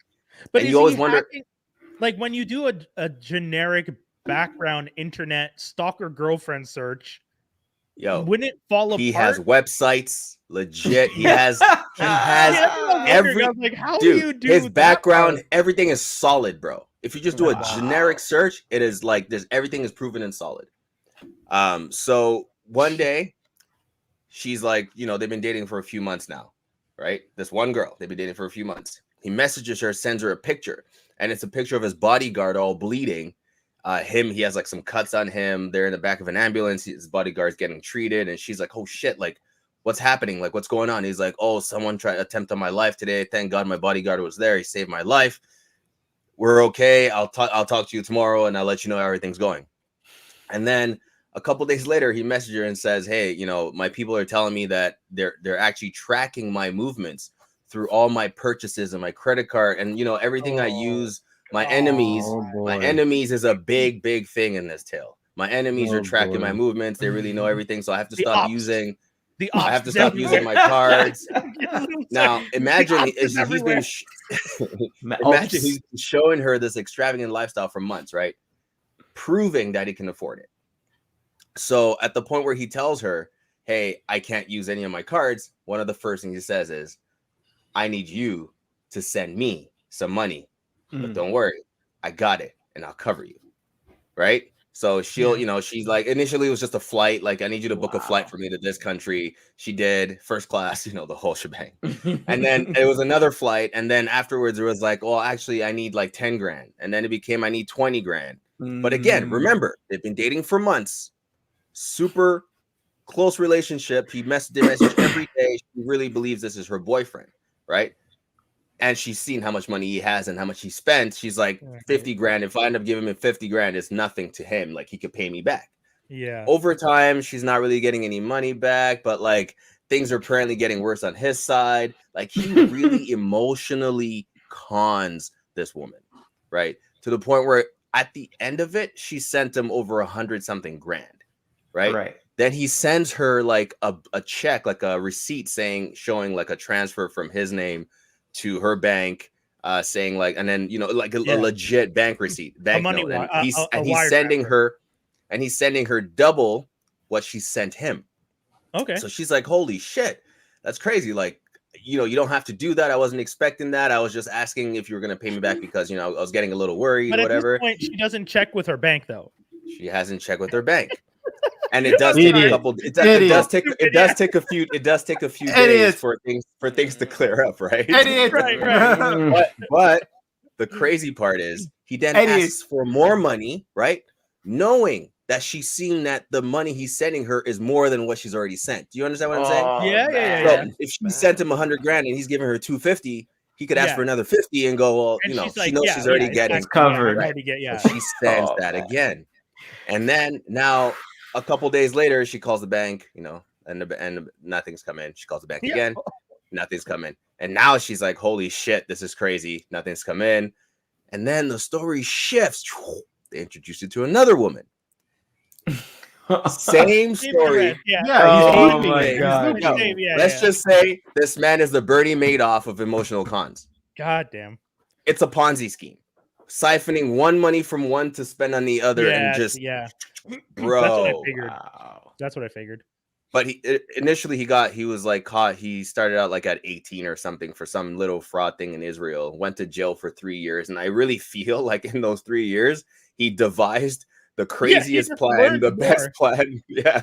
But and you always wonder, like when you do a generic background internet stalker girlfriend search, wouldn't it fall apart? He has websites, legit. He has every like, how dude, do you do his background, part? everything is solid, bro. If you just do a generic search, it is like everything is proven and solid. So one day she's like, they've been dating for a few months now, right? This one girl, they've been dating for a few months. He messages her, sends her a picture, and it's a picture of his bodyguard all bleeding. He has like some cuts on him. They're in the back of an ambulance. His bodyguard's getting treated, and she's like, "Oh shit! Like, what's happening? Like, what's going on?" He's like, "Oh, someone tried to attempt on my life today. Thank God my bodyguard was there. He saved my life. We're okay. I'll talk to you tomorrow, and I'll let you know how everything's going." And then a couple days later, he messaged her and says, "Hey, my people are telling me that they're actually tracking my movements through all my purchases and my credit card, and everything I use." My enemies is a big thing in this tale. My enemies are tracking my movements. They really know everything. So I have to stop using my cards. Now imagine he's been showing her this extravagant lifestyle for months, right? Proving that he can afford it. So at the point where he tells her, hey, I can't use any of my cards, one of the first things he says is, I need you to send me some money. But don't worry, I got it, and I'll cover you, right? So she'll, she's like, initially it was just a flight. Like, I need you to book a flight for me to this country. She did first class, the whole shebang. And then it was another flight. And then afterwards it was like, well, actually I need like 10 grand. And then it became, I need 20 grand. But again, remember, they've been dating for months, super close relationship. They message every day. She really believes this is her boyfriend, right? And she's seen how much money he has and how much he spent. She's like, 50 grand. If I end up giving him 50 grand, it's nothing to him. Like, he could pay me back. Yeah. Over time, she's not really getting any money back, but like things are apparently getting worse on his side. Like, he really emotionally cons this woman, right? To the point where at the end of it, she sent him over 100-something grand, right? Right. Then he sends her like a check, like a receipt showing like a transfer from his name to her bank, saying like, and then like a legit bank receipt, bank note, and he's sending her double what she sent him. Okay. So she's like, holy shit, that's crazy. Like, you don't have to do that. I wasn't expecting that. I was just asking if you were gonna pay me back because I was getting a little worried. But or whatever. At this point, she doesn't check with her bank though. She hasn't checked with her bank. And it does take a couple. It does take a few days for things to clear up, right? Right. But the crazy part is he then asks for more money, right? Knowing that she's seen that the money he's sending her is more than what she's already sent. Do you understand what I'm saying? Yeah. If she sent him 100 grand and he's giving her 250, he could ask for another 50 and go, well, and she knows she's already getting covered. Right? So she sends that again, and then now. A couple days later, she calls the bank, and nothing's come in. She calls the bank again, nothing's come in. And now she's like, holy shit, this is crazy. Nothing's come in. And then the story shifts. They introduce you to another woman. Same story. Yeah. Oh he's my looping. God. He's looping. Let's just say this man is the Bernie Madoff of emotional cons. God damn. It's a Ponzi scheme. Siphoning one money from one to spend on the other and just bro. That's what I figured. Wow. That's what I figured. But initially he was like caught. He started out like at 18 or something for some little fraud thing in Israel. Went to jail for 3 years, and I really feel like in those 3 years he devised the craziest plan, the best plan,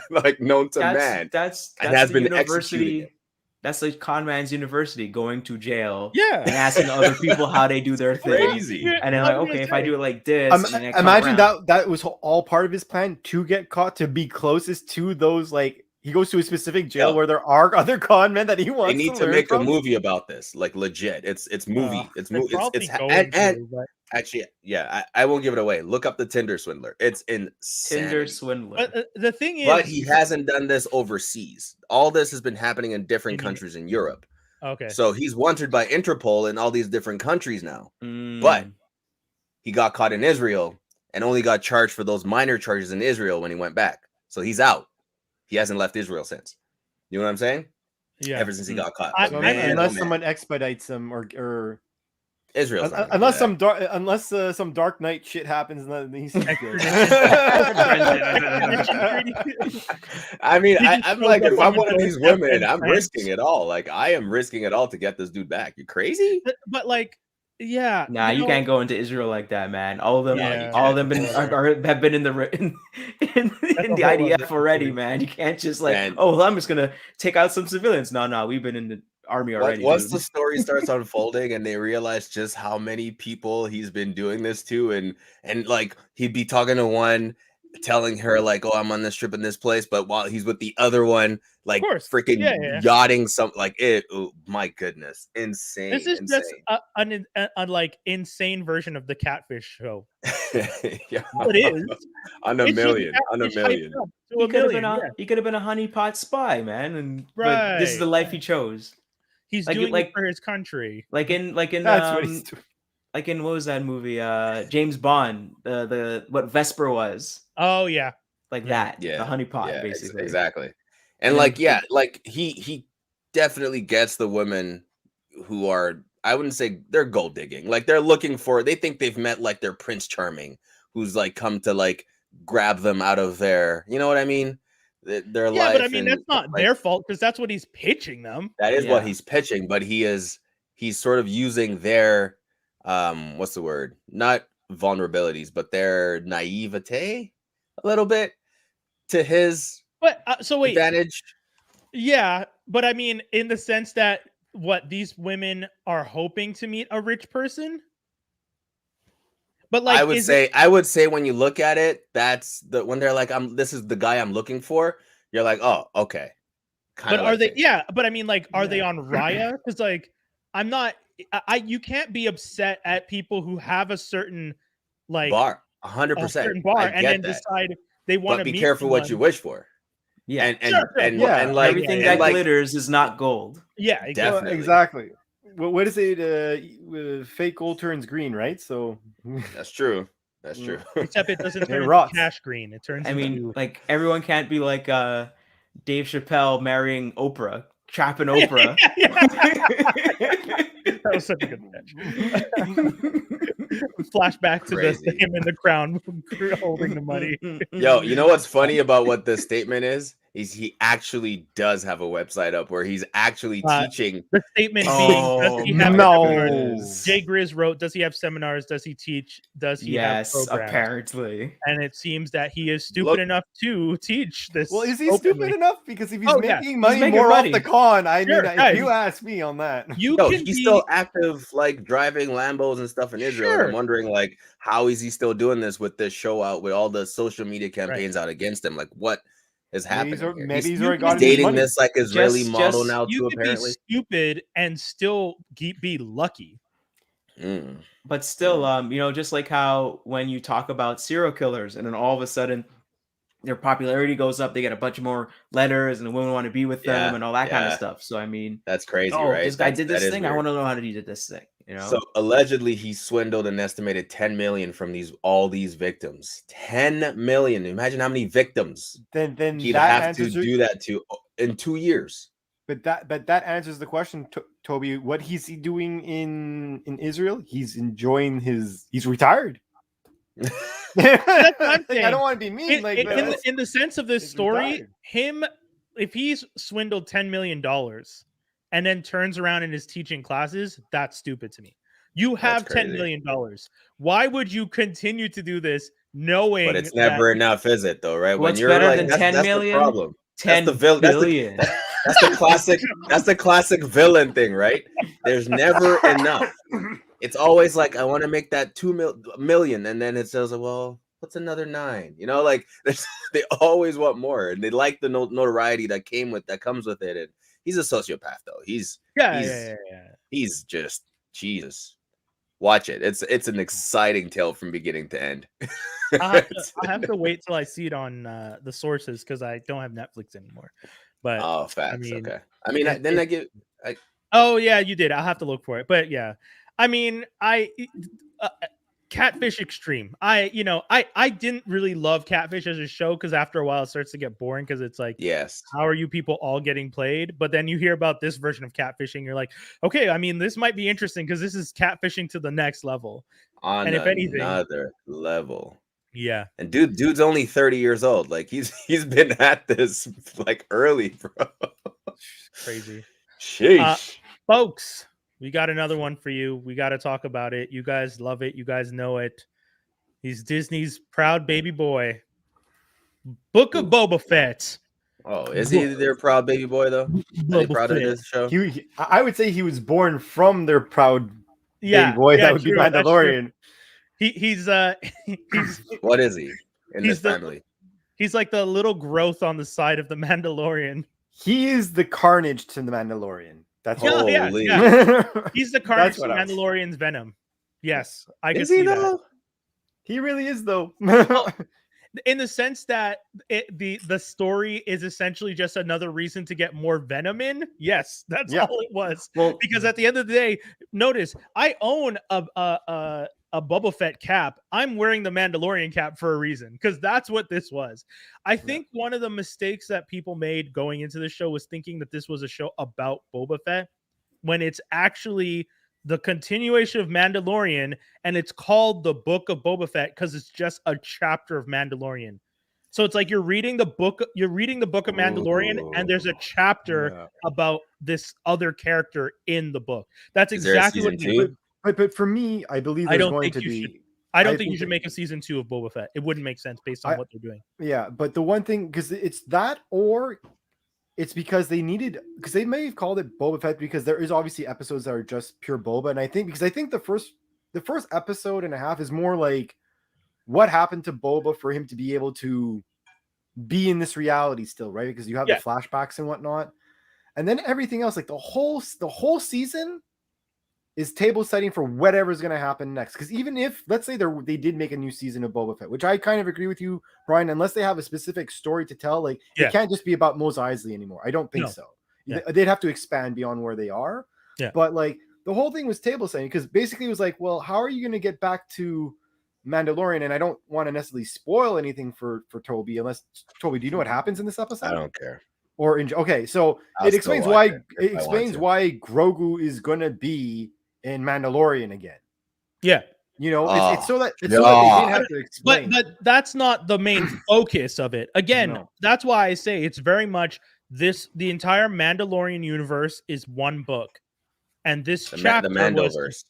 like known to man. That's and has the been executing university. it. That's like con man's university, going to jail, Yeah, and asking other people how they do their thing. Crazy. And then like, okay, if I do it like this, and then I come Imagine around. that was all part of his plan to get caught, to be closest to those. Like, he goes to a specific jail where there are other con men that he wants. They need to learn make from. a movie about this, like legit. It's movie. It's movie. Actually, yeah, I won't give it away. Look up the Tinder Swindler. It's insane. Tinder Swindler. But the thing is, But he hasn't done this overseas. All this has been happening in different countries in Europe. okay, So he's wanted by Interpol in all these different countries now. Mm. But he got caught in Israel and only got charged for those minor charges in Israel when he went back. So he's out. He hasn't left Israel since. You know what I'm saying? yeah, Ever since he got caught. I- But I- man, unless oh, man. someone expedites him or Israel's not gonna unless do that. some Dark Knight shit happens, and then he's I mean, He just I'm shows like, up if on I'm the one of these doorstep women, and I'm France. risking it all. Like, I am risking it all to get this dude back. You crazy? but like, yeah, Nah, you know, can't go into Israel like that, man. All of them, Yeah. all of them have been in the in the whole IDF other already, story. man. You can't just like, Man. oh, well, I'm just gonna take out some civilians. No, we've been in the army already. Once dude. the story starts unfolding and they realize just how many people he's been doing this to, and like he'd be talking to one, telling her like, "Oh, I'm on this trip in this place," but while he's with the other one, like course. freaking Yeah. yachting some like it. Oh my goodness, insane! this is insane. just a like insane version of the Catfish show. Yeah. It is. on a It's just million, on a Catfish hyped million. up to he a could have million. been he could have been a honeypot spy, man. And but this is the Right. life he chose. He's Like- doing like- it for his country. Like in that's what he's doing. like in what was that movie? James Bond, the what Vesper was. Oh yeah, Like Yeah. that. The honeypot, basically. Exactly. And Yeah. like, yeah, like he definitely gets the women who are, I wouldn't say they're gold digging. Like they're looking for, they think they've met like their Prince Charming, who's like come to like grab them out of their, you know what I mean? Their life. yeah, but I mean and, that's not like, their fault because that's what he's pitching them. that is what Yeah. he's pitching, but he's sort of using their what's the word? Not vulnerabilities, but their naivete a little bit to his But so wait, advantage. yeah, but I mean in the sense that what these women are hoping to meet a rich person. But like, I would say when you look at it, that's when they're like, this is the guy I'm looking for. You're like, oh, okay. But are they? Yeah, but I mean, like, are they on Raya? Because like, I'm not. You can't be upset at people who have a certain like bar, a 100%. certain bar, and then decide they want to. But be careful what you wish for. Yeah. And Yeah. and like Everything and that like, glitters is not gold. Yeah, exactly. Definitely. Exactly. What is it? Fake gold turns green, right? So that's true. That's true. Except it doesn't turn into rots. cash green. It turns. I mean, into... like everyone can't be like Dave Chappelle marrying Oprah, trapping Oprah. That was such a good catch. Flashback to Crazy. him in the crown holding the money. Yo, you know what's funny about what this statement is he actually does have a website up where he's actually teaching. The statement being, does he have seminars? Jay Grizz wrote, does he have seminars? Does he teach? Does he have Yes, programs? apparently. And it seems that he is stupid enough to teach this. well, is he openly. stupid enough? Because if he's Oh, yeah. making money making more money. off the con, I Sure, mean, yeah. if you ask me on that, You No, can he's be, still active, like driving Lambos and stuff in Israel. And Sure. I'm wondering, like, how is he still doing this with this show out, with all the social media campaigns out against him? Like, what is happening? maybe he's you already can got his dating money. this like Israeli Just- model now you too. can Apparently, be stupid and still be lucky. Mm. But still, just like how when you talk about serial killers and then all of a sudden their popularity goes up. They get a bunch more letters, and the women want to be with them, Yeah, and all that kind of yeah. stuff. So I mean, That's crazy, oh, right? this guy did That this is thing. I weird. want to know how he did this thing. You know. So allegedly, he swindled an estimated 10 million from all these victims. 10 million. Imagine how many victims Then he'd that have to answers do that to in 2 years. But that answers the question, Toby. What he's he doing in Israel? He's enjoying he's retired. That's what I'm I saying. don't want to be mean, In the sense of this he's story, retired. him, if he's swindled $10 million and then turns around and is teaching classes, that's stupid to me. You have That's $10 crazy. million. Why would you continue to do this knowing But it's never enough, is it though, right? What's better than 10 that's million? the problem. 10 That's the villain. billion. That's the classic. That's the classic villain thing, right? There's never enough. It's always like, I want to make that 2 million, and then it says, well, what's another 9? You know, like they always want more, and they like the notoriety that comes with it. And he's a sociopath, though. He's just Jesus. Watch it. It's an exciting tale from beginning to end. I'll have to wait till I see it on the sources because I don't have Netflix anymore. But Oh, facts. I mean, okay. I mean, oh yeah, you did. I'll have to look for it. But yeah, I mean, Catfish Extreme. I didn't really love Catfish as a show because after a while it starts to get boring because it's like, yes. how are you people all getting played? But then you hear about this version of catfishing, you're like, okay, I mean, this might be interesting because this is catfishing to the next level. On and if anything, another level. Yeah. And dude's only 30 years old. Like he's been at this like early, bro. Crazy. Sheesh. Folks, we got another one for you. We got to talk about it. You guys love it. You guys know it. He's Disney's proud baby boy. Book of Boba Fett. Oh, is he their proud baby boy though? Are they proud of this show? I would say he was born from their proud baby boy. Yeah, that would be Mandalorian. He's what is he in this family? He's like the little growth on the side of the Mandalorian. He is the Carnage to the Mandalorian. That's yeah. He's the Carnage to Mandalorian's Venom. Yes, I can see that. He really is though. In the sense that the story is essentially just another reason to get more Venom in. Yes, that's all it was. Well, because at the end of the day, notice I own a Boba Fett cap. I'm wearing the Mandalorian cap for a reason because that's what this was. I think one of the mistakes that people made going into the show was thinking that this was a show about Boba Fett when it's actually the continuation of Mandalorian, and it's called the Book of Boba Fett because it's just a chapter of Mandalorian. So it's like you're reading the book of Mandalorian, and there's a chapter about this other character in the book. That's exactly what you do. But for me, I believe I don't think you should make a season 2 of Boba Fett. It wouldn't make sense based on what they're doing. Yeah, but the one thing, because it's that, or it's because they may have called it Boba Fett because there is obviously episodes that are just pure Boba, and I think the first episode and a half is more like what happened to Boba for him to be able to be in this reality still, right? Because you have the flashbacks and whatnot, and then everything else, like the whole season is table setting for whatever's going to happen next. Because even if, let's say they did make a new season of Boba Fett, which I kind of agree with you, Brian, unless they have a specific story to tell, like it can't just be about Mos Eisley anymore. I don't think so. Yeah. They'd have to expand beyond where they are. Yeah. But like the whole thing was table setting because basically it was like, well, how are you going to get back to Mandalorian? And I don't want to necessarily spoil anything for Toby, unless Toby, do you know what happens in this episode? I don't care. Okay, so it explains why Grogu is going to be in Mandalorian again. Yeah. It's so that they didn't have to explain. But that's not the main focus of it. Again, that's why I say it's very much the entire Mandalorian universe is one book. And this chapter the Mandoverse.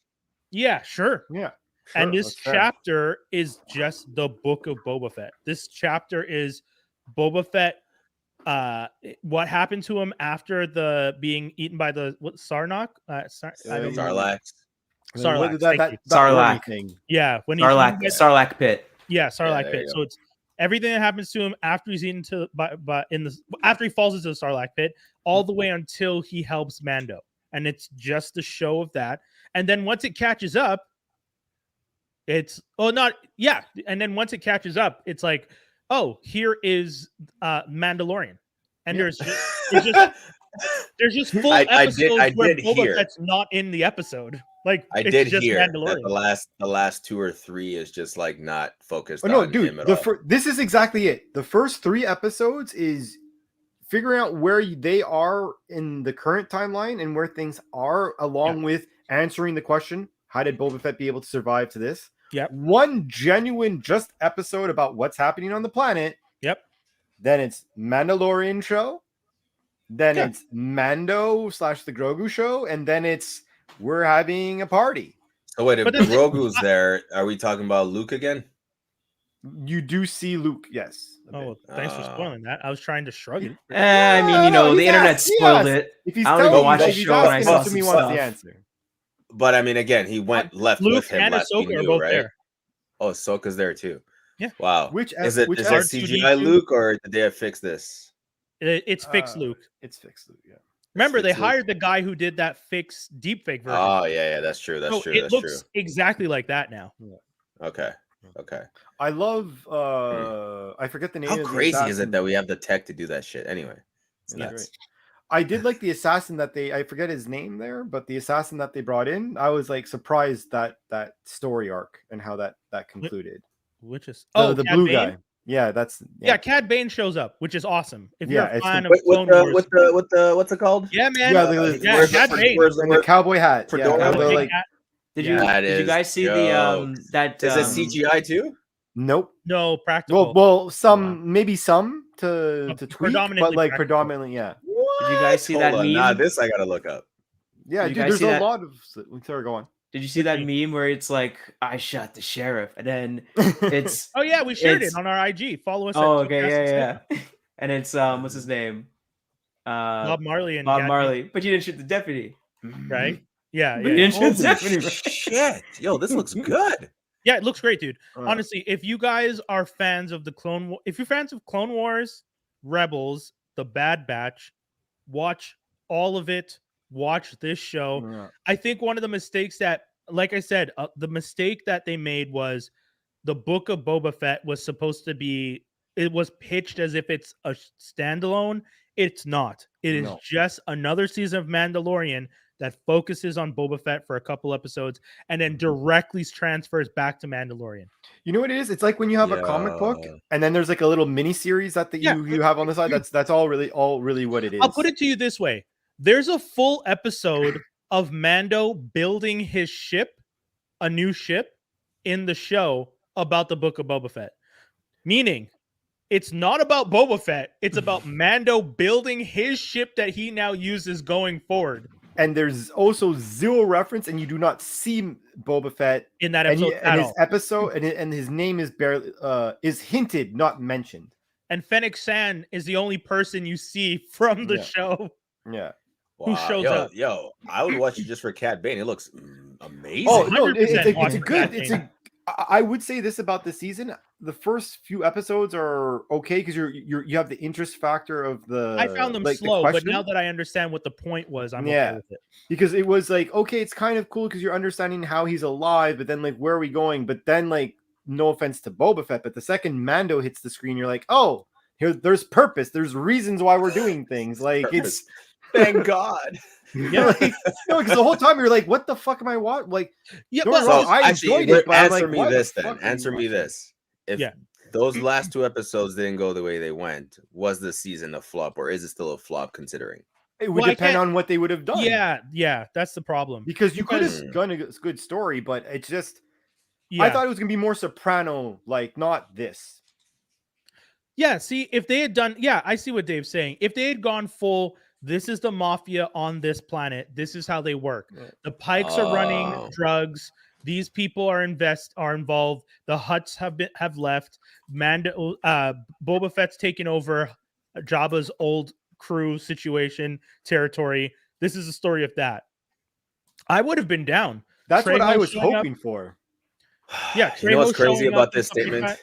Yeah, sure. Yeah. Sure, and this chapter is just the Book of Boba Fett. This chapter is Boba Fett. What happened to him after the being eaten by the Sarlacc? Sarlacc. Sarlacc thing. Yeah, when Sarlacc pit. Yeah, Sarlacc pit. So it's everything that happens to him after he's eaten after he falls into the Sarlacc pit, all the way until he helps Mando, and it's just the show of that. And then once it catches up, and then once it catches up, it's like, oh, here is Mandalorian, and Yeah. there's just full I episodes where did Boba hear. Fett's not in the episode. Like I it's did just hear that Mandalorian. the last 2 or 3 is just like not focused Oh no, on dude, him at all. this is exactly it. The first 3 episodes is figuring out where they are in the current timeline and where things are, along with answering the question, how did Boba Fett be able to survive to this? Yep. One genuine just episode about what's happening on the planet. Yep. Then it's Mandalorian show. Then Yeah. it's Mando / the Grogu show. And then it's we're having a party. So wait, if But then- Grogu's there, are we talking about Luke again? You do see Luke, yes. a bit. Oh, thanks for spoiling that. I was trying to shrug it. I mean, you No, know, he's the internet asked, he spoiled asked. it. If he's I don't even telling watch you, the if he's show and I asking, saw assume he some wants the stuff. answer. But I mean, again, he went left Luke with him and last we Ahsoka are knew, both right? there. Oh, Ahsoka's there too. Yeah. Wow. Which is it which CGI R2D2? Luke or did they have fixed this? It's fixed, Luke. It's fixed, Luke. Yeah. Remember, they fixed Luke. hired the guy who did that fixed deepfake version. Oh yeah, that's true. That's so true. it That's looks exactly like that now. true. Okay. I love. I forget the name. How of the crazy is assassin. it that we have the tech to do that shit? Anyway, it's Yeah, nuts. great. I did like the assassin that I forget his name there, but the assassin that they brought in, I was like surprised that story arc and how that concluded. Which is The Cad blue Bane? guy. Yeah, that's Yeah, Cad Bane shows up, which is awesome. If Yeah, you're a it's fan of With Clone the Wars, with the what's it called? yeah, man, Yeah, yeah, Cad Bane. and the cowboy hat. Yeah, Fedora, and the, Big like, hat. Did Yeah. you That did you is guys see jokes. that Is it CGI too? nope. No practical. Well, maybe some to tweak, but Predominantly like practical. predominantly, yeah. Did you guys see that Hold on, meme? nah, this I gotta look up. Yeah, Did you dude, guys there's see a that? lot of. Sorry, go on. Did you see that meme where it's like I shot the sheriff and then it's Oh yeah, we shared it It's- on our IG. Follow us. at oh okay Geek yeah and it's what's his name Bob Marley and Bob Cad Marley, but you didn't shoot the deputy, Bane, right? Yeah, But you didn't shoot the Holy deputy. bro. shit! Yo, this looks good. yeah. It looks great, dude. Uh, Honestly, if you guys are fans of the if you're fans of Clone Wars, Rebels, The Bad Batch, watch all of it. Watch this show. yeah. I think one of the mistakes that, like I said, the mistake that they made was the Book of Boba Fett was supposed to be. It was pitched as if it's a standalone. It's not. It is No. just another season of Mandalorian that focuses on Boba Fett for a couple episodes and then directly transfers back to Mandalorian. You know what it is? It's like when you have a comic book Yeah. and then there's like a little mini series that Yeah. you have on the side. That's all really what it is. I'll put it to you this way. There's a full episode of Mando building his ship, a new ship, in the show about the Book of Boba Fett. Meaning, it's not about Boba Fett. It's about Mando building his ship that he now uses going forward. And there's also zero reference, and you do not see Boba Fett In that and, episode, at his all. episode, and his name is barely is hinted, not mentioned. And Fennec Shan is the only person you see from the Yeah. show. Yeah. Who shows up. Yo, I would watch it just for Cad Bane. It looks amazing. Oh no, 100% it's watch a good. that I would say this about the season: the first few episodes are okay because you have the interest factor of the. I found them like, the slow, but question. now that I understand what the point was, I'm Yeah. okay with it. Because it was like, okay, it's kind of cool because you're understanding how he's alive, but then like where are we going? But then like, no offense to Boba Fett, but the second Mando hits the screen, you're like, oh, there's purpose, there's reasons why we're doing things. Like it's Thank God. yeah, like, because the whole time you're like, what the fuck am I watching? Like, Yeah, don't but get me wrong, So I actually, enjoyed it, but I'm answer like, me why the this then. fuck are you Answer me watching? this. If Yeah. those last 2 episodes didn't go the way they went, was the season a flop, or is it still a flop considering? It would Well, I depend can't- on what they would have done. yeah, that's the problem. Because you could Because- have done a good story, but it's just Yeah. I thought it was gonna be more Soprano, like not this. Yeah, see, if they had done, yeah, I see what Dave's saying. If they had gone full, this is the mafia on this planet. This is how they work. Yeah. The Pikes are Oh. running drugs. These people are involved. The Hutts have left. Boba Fett's taken over Jabba's old crew situation territory. This is the story of that. I would have been down. That's what I Trejo was showing up- hoping for. Yeah, You know what's Trejo crazy showing about up this with the statement Peacock-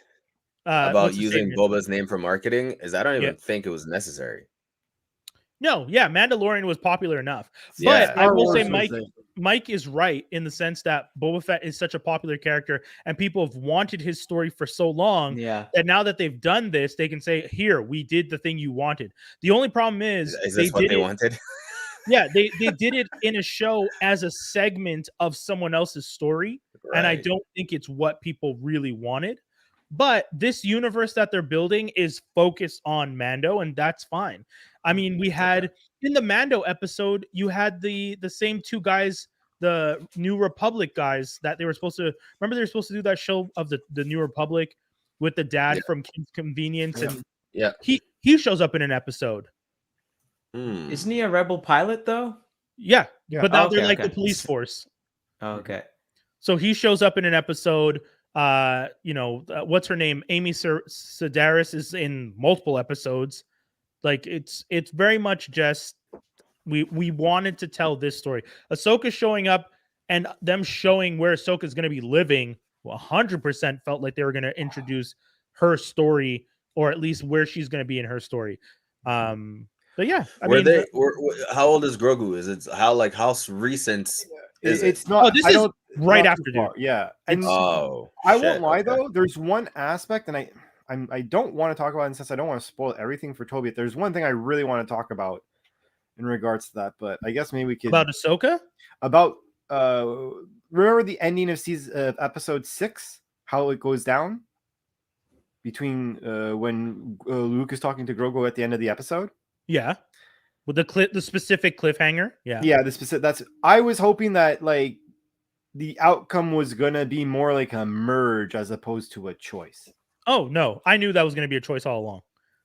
about what's the using statement? Boba's name for marketing? Is I don't even Yeah. think it was necessary. No, yeah, Mandalorian was popular enough. Yeah. But I will say, Star Wars was Mike is right in the sense that Boba Fett is such a popular character and people have wanted his story for so long Yeah. that now that they've done this, they can say, here, we did the thing you wanted. The only problem is this what they wanted? Yeah, they did it in a show as a segment of someone else's story. And I Right. don't think it's what people really wanted. But this universe that they're building is focused on Mando, and that's fine. I mean, we had in the Mando episode, you had the same two guys, the New Republic guys that they were supposed to remember. They were supposed to do that show of the New Republic with the dad Yeah. from King's Convenience, and Yeah. he shows up in an episode. Hmm. Isn't he a rebel pilot though? Yeah, Yeah. but now Okay, they're like okay. the police force. Oh, okay. So he shows up in an episode. What's her name? Amy Sedaris is in multiple episodes. Like it's very much just we wanted to tell this story. Ahsoka showing up and them showing where Ahsoka is going to be living 100% felt like they were going to introduce her story, or at least where she's going to be in her story. But yeah, How old is Grogu? Is it how recent is it? It's not. Oh, this I is don't- right not after, too dude. far. Yeah, and Oh, I shit, won't lie okay. though. There's one aspect, and I don't want to talk about it since I don't want to spoil everything for Toby. There's one thing I really want to talk about in regards to that, but I guess maybe we could about Ahsoka. Remember the ending of episode 6, how it goes down between when Luke is talking to Grogu at the end of the episode. Yeah, with the specific cliffhanger. Yeah, the specific. That's. I was hoping that like the outcome was gonna be more like a merge as opposed to a choice. Oh no, I knew that was going to be a choice all along.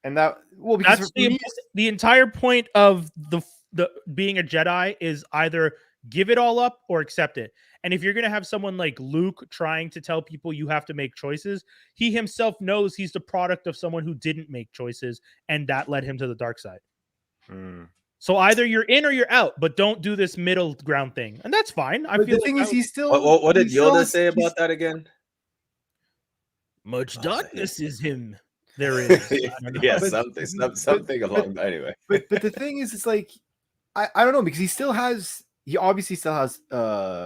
And that because That's for me, the entire point of the being a Jedi is either give it all up or accept it. And if you're going to have someone like Luke trying to tell people you have to make choices, he himself knows he's the product of someone who didn't make choices, and that led him to the dark side. So either you're in or you're out, but don't do this middle ground thing, and that's fine. I but feel the thing is, he's still. What did he's still- Yoda say he's- about that again? much Oh, darkness is him. There is. I don't know. Yeah, But- something but- along. Anyway, but the thing is, it's like I don't know, because he obviously still has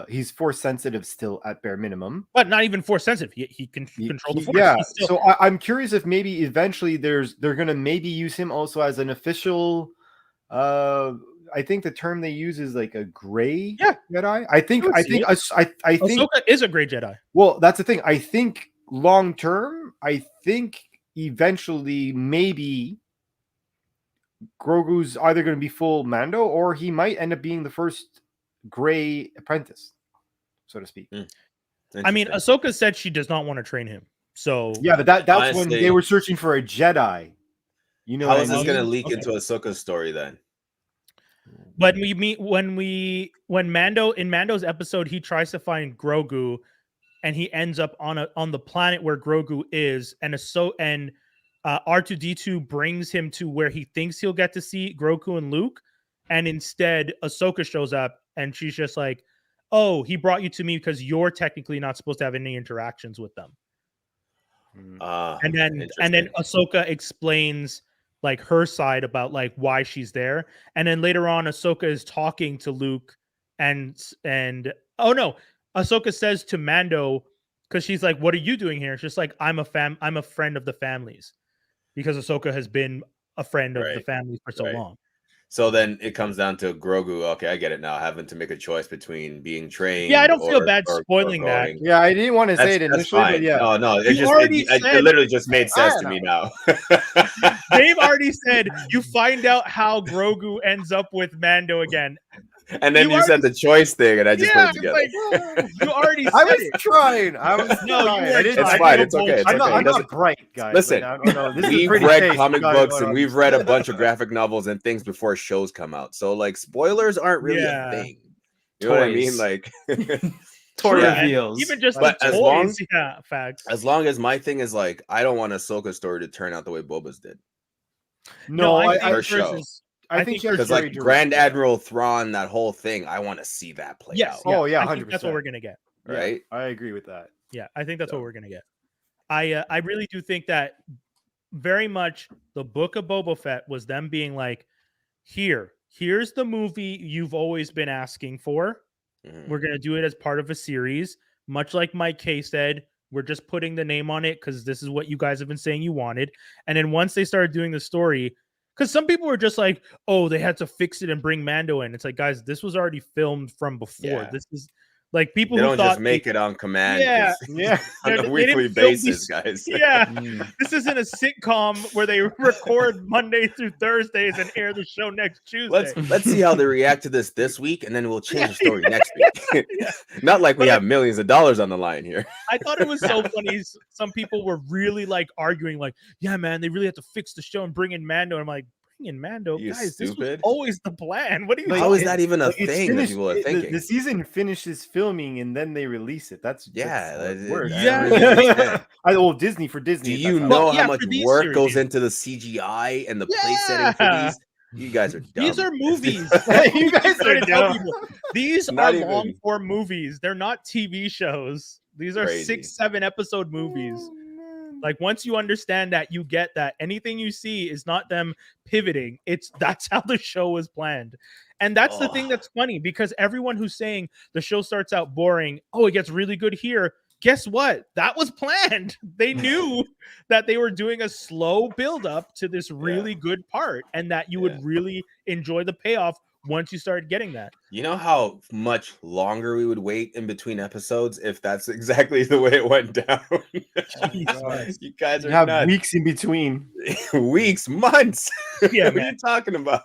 he's force sensitive still at bare minimum. But not even force sensitive. He can control the force. Yeah. He's still- So I'm curious if maybe eventually they're gonna maybe use him also as an official. I think the term they use is like a gray Jedi. I think Ahsoka is a great Jedi. well, that's the thing. I think long term, I think eventually maybe Grogu's either going to be full Mando or he might end up being the first gray apprentice, so to speak. I mean, Ahsoka said she does not want to train him. So Yeah, but that's when Honestly- they were searching for a Jedi. You know, how what is I this mean? going to leak Okay. into Ahsoka's story then? but when Mando in Mando's episode, he tries to find Grogu, and he ends up on the planet where Grogu is, and R2D2 brings him to where he thinks he'll get to see Grogu and Luke, and instead Ahsoka shows up, and she's just like, "Oh, he brought you to me because you're technically not supposed to have any interactions with them." And then interesting. Ahsoka explains like her side about like why she's there, and then later on Ahsoka is talking to Luke, and oh no, Ahsoka says to Mando, because she's like, "What are you doing here?" It's just like, I'm a friend of the families, because Ahsoka has been a friend of the Right, family for so right. long. So then it comes down to Grogu. Okay, I get it now. Having to make a choice between being trained. Yeah, I don't feel or- bad or spoiling that. going. Yeah, I didn't want to say it That's initially, but fine. yeah. No, You already it said- literally just made sense I to me know. now. Dave already said you find out how Grogu ends up with Mando again. And then you said the choice thing, and I just put it it's together. like, you already said I was it. trying. I was No, you trying. weren't I didn't. It's I fine. feel It's okay. bullshit. It's I'm not, okay. I'm It doesn't- not bright, guys. Listen, Like, I don't know. This is We've pretty read safe. comic You gotta books go and on. we've read a bunch of graphic novels and things before shows come out. So like spoilers aren't really Yeah. a thing. You know what I mean? Toys. Like Toy Yeah. reveals. Even just But the as toys, long- yeah, facts. as long as my thing is like I don't want Ahsoka's story to turn out the way Boba's did. No, I I think Her show. versus- I I think think she has Because very like direct- Grand Admiral Thrawn, that whole thing, I want to see that play Yes. out. Oh, yeah, I think that's what 100%. we're gonna get. Yeah, Right? I agree with that. Yeah, I think that's So- what we're gonna get. I really do think that very much the book of Boba Fett was them being like, here's the movie you've always been asking for. Mhm. We're gonna do it as part of a series, much like Mike K said. We're just putting the name on it because this is what you guys have been saying you wanted. And then once they started doing the story, because some people were just like, "Oh, they had to fix it and bring Mando in." It's like, guys, this was already filmed from before. Yeah. This is like people They who don't thought just make it on command. Yeah. 'cause- Yeah. on They a didn't weekly film basis, these- guys. Yeah, Mm. this isn't a sitcom where they record Monday through Thursdays and air the show next Tuesday. Let's see how they react to this week, and then we'll change Yeah, the story next week. Yeah. Not like we But I- have millions of dollars on the line here. I thought it was so funny. Some people were really like arguing, like, "Yeah, man, they really have to fix the show and bring in Mando." And I'm like, "Bring in Mando, You guys? This was stupid. always the plan. What are you? Like, How is talking that even a Like, it's thing that finished- people are the- thinking? The season finishes filming and then they release it. That's Yeah, how it that- works. I Yeah. don't really understand. Disney for Disney. Do that's you how- know Well, how yeah, much for these work series, goes yeah. into the CGI and the place setting for Yeah. these? You guys are dumb. These are movies. You guys Trying are to tell dumb. people, these Not are even- long form movies. They're not TV shows. These are Crazy. 6-7 episode movies. Like once you understand that, you get that anything you see is not them pivoting. That's how the show was planned. And that's the thing Ugh. that's funny because everyone who's saying the show starts out boring, oh, it gets really good here. Guess what? That was planned. They knew that they were doing a slow build up to this really good part and that you Yeah. would really enjoy the payoff once you started getting that. You know how much longer we would wait in between episodes if that's exactly the way it went down? Jesus. You guys You are have nuts. weeks in between. Weeks, months. Yeah, What are man. you talking about?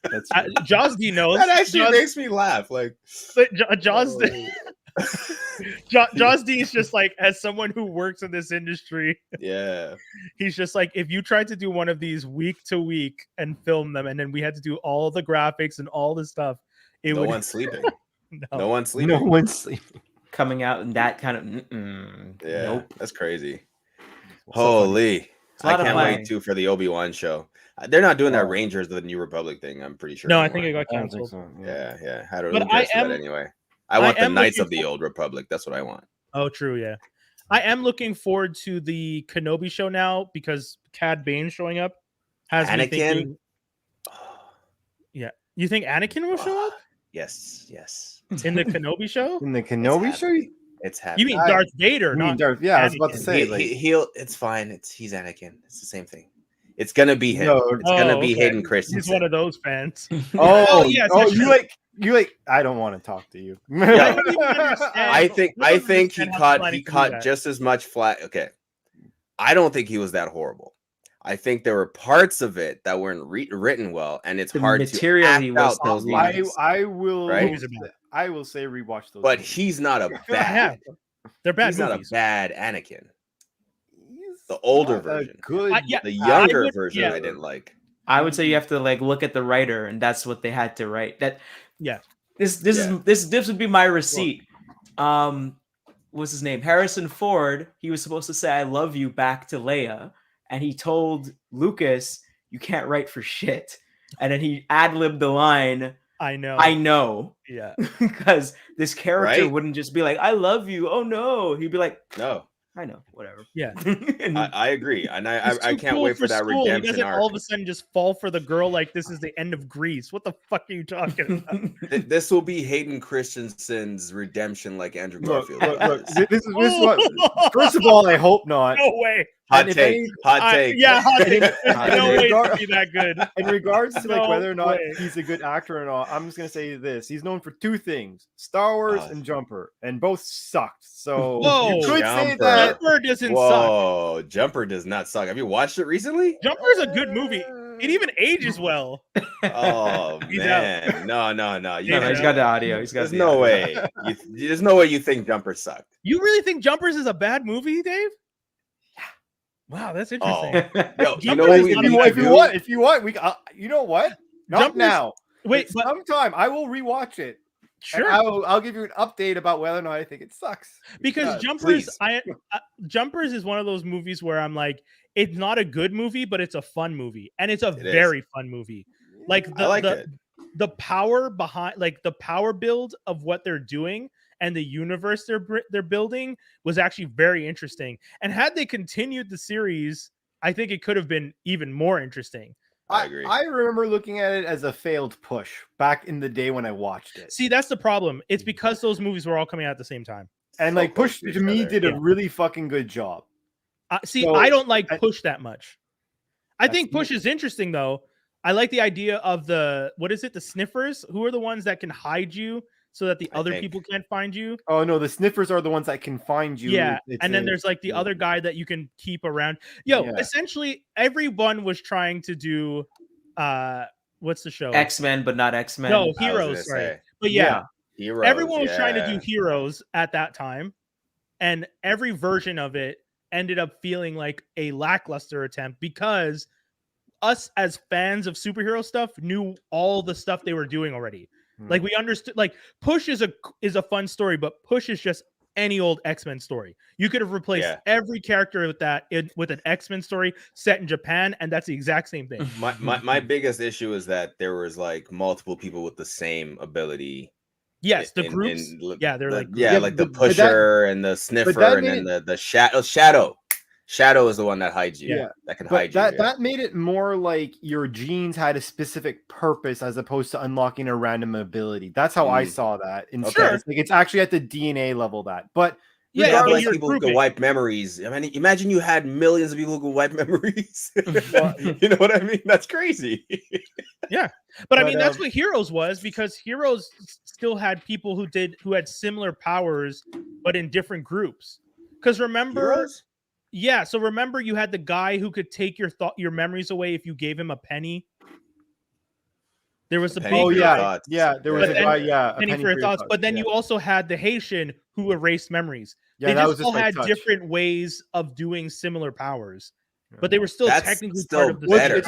That's Josdy knows. That actually Jos- makes me laugh. Like, Josdy. Josdy is just like, as someone who works in this industry, yeah. he's just like, if you tried to do one of these week to week and film them, and then we had to do all the graphics and all the stuff, it No would. one's sleeping. No. No one's sleeping. no one's sleeping. Coming out in that kind of Yeah, nope. that's crazy. So funny. Holy. a lot I of can't money. wait too for the Obi-Wan show. They're not doing that Oh. Rangers of the New Republic thing, I'm pretty sure. No, I anymore. think it got I don't think canceled. so. Yeah. I don't But know I that am- anyway. I want the am Knights looking of the Old Republic. That's what I want. Oh, true. Yeah. I am looking forward to the Kenobi show now because Cad Bane's showing up. Has me Anakin? thinking, you think Anakin will show up Yes. in the Kenobi show? In the Kenobi It's show? happening. It's happening. You mean I- Darth Vader, You mean not Darth? Yeah, I was about to Anakin. say. Like, He'll. It's fine. He's Anakin. It's the same thing. It's gonna be him. No, It's gonna Oh, be okay. Hayden He's Christensen. one of those fans. oh, yes, oh, that's you true. like. I don't want to talk to you. I don't even understand. I think I don't he understand how they're planning to do caught that. just as much flat. Okay, I don't think he was that horrible. I think there were parts of it that weren't written well, and it's The hard material to he act was out those telling lines. I will. Right? Movies about it. I will say rewatch those. But movies. he's not a Yeah, bad. they're bad He's not a movies. bad Anakin. He's The older not a version. Good. Yeah, The I younger would- version yeah. I didn't like. I would say you have to like look at the writer, and that's what they had to write. That Yeah. This Yeah. is this would be my receipt. What's his name? Harrison Ford. He was supposed to say "I love you" back to Leia, and he told Lucas, "You can't write for shit." And then he ad-libbed the line, I know. "I know," Yeah. because this character Right? wouldn't just be like, "I love you." Oh no, he'd be like, No, "I know, whatever." Yeah. And I agree, and He's I too can't cool wait for that school. He redemption doesn't arc. all of a sudden just fall for the girl like this is the end of Greece. What the fuck are you talking about? This will be Hayden Christensen's redemption, like Andrew Look, Garfield. look. This is what. First of all, I hope not. No way. Hot and if take, any- hot take. Yeah, hot take. Hot No take. way to be that good. In regards to like No whether or not way. he's a good actor or not, I'm just gonna say this: he's known for two things: Star Wars Oh. and Jumper, and both sucked. So Whoa. you could say Jumper. that. Jumper doesn't suck. Whoa, Jumper does not suck. Have you watched it recently? Jumper's a good movie. It even ages well. Oh He's man, no. You No, no, can't- he's got the audio. He's got There's the no audio. way. There's no way you think Jumper sucked. You really think Jumpers is a bad movie, Dave? Yeah. Wow, that's interesting. Yo, you know Jumper what is we not need a to If you do? want, we. You know what? Not Jumpers- now. Wait, But but sometime I will rewatch it. And sure. I'll give you an update about whether or not I think it sucks. Because Jumpers, please. Jumpers is one of those movies where I'm like, it's not a good movie, but it's a fun movie, and it's a It is. very fun movie. Like I like it. the power behind, like the power build of what they're doing and the universe they're building was actually very interesting. And had they continued the series, I think it could have been even more interesting. I agree. I remember looking at it as a failed push back in the day when I watched it. See, that's the problem. It's because those movies were all coming out at the same time. And So like close Push to each to me other. did Yeah. a really fucking good job. See, So, I don't like I- Push that much. I think That's Push is interesting though. I like the idea of the the sniffers, who are the ones that can hide you so that the I other think. people can't find you. Oh no, the sniffers are the ones that can find you. Yeah, It's and then a- there's like the yeah. other guy that you can keep around. Yo, Yeah. essentially everyone was trying to do what's the show? X-Men, but not X-Men. No, I was gonna Heroes, right? say, But yeah, Heroes, everyone was trying to do yeah. Heroes at that time, and every version of it ended up feeling like a lackluster attempt because us as fans of superhero stuff knew all the stuff they were doing already. Like we understood, like Push is a fun story, but Push is just any old X-Men story. You could have replaced Yeah. every character with that with an X-Men story set in Japan, and that's the exact same thing. My biggest issue is that there was like multiple people with the same ability. Yes, the in- groups. in- Yeah, they're like yeah, Yeah, like the but that- pusher and the sniffer, and made then the shadow. Shadow is the one that hides you. Yeah. That can But hide that you. that made it more like your genes had a specific purpose as opposed to unlocking a random ability. That's how I Mm. saw that. Instead, Sure. it's like it's actually at the DNA level that. But Yeah, Yeah, but like you're people who grouping. can wipe memories. I mean, imagine you had millions of people who could wipe memories. Well, You know what I mean? That's crazy. But I mean, But, that's what Heroes was, because Heroes still had people who had similar powers, but in different groups. Because remember, Heroes? yeah. So remember, you had the guy who could take your memories away if you gave him a penny. There was the Penny big oh for your guy, yeah, thoughts. yeah, there was But a then- guy, yeah, a penny for your thoughts. But then yeah. you also had the Haitian who erased memories. yeah, They that just was just all like had touch. different ways of doing similar powers, but they were still That's technically still part of the Well, better. same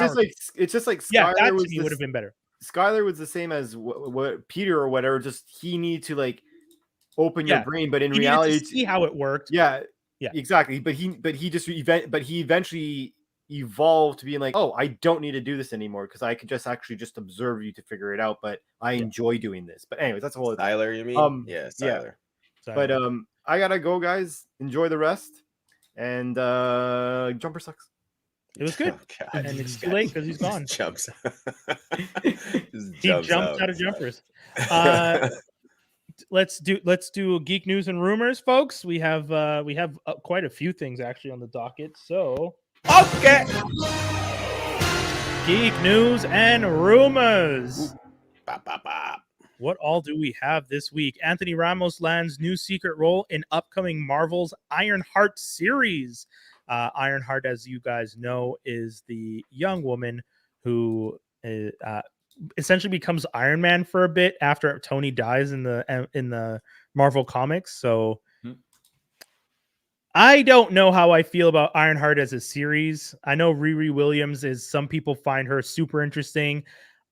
it's just power. like Yeah, Skylar that was to me would have been better. Skylar was the same as what Peter or whatever. Just he needed to like open your Yeah, brain, but in You needed reality, to see how it worked. yeah, Yeah. exactly. But he eventually evolved to being like, oh, I don't need to do this anymore because I could just actually just observe you to figure it out. But I enjoy doing this. But anyways, that's a whole. Tyler, you mean? Yeah, yeah. Tyler. So, But I gotta go, guys. Enjoy the rest, and Jumper sucks. it was good. Oh, God. And it's This too guy late 'cause he's just gone. Jumps. He jumps out of jumpers. Let's do geek news and rumors, folks. We have quite a few things actually on the docket. So Okay. geek news and rumors. Bop, bop, bop. What all do we have this week? Anthony Ramos lands new secret role in upcoming Marvel's Ironheart series. Ironheart, as you guys know, is the young woman who essentially becomes Iron Man for a bit after Tony dies in the Marvel comics. So I don't know how I feel about Ironheart as a series. I know Riri Williams some people find her super interesting.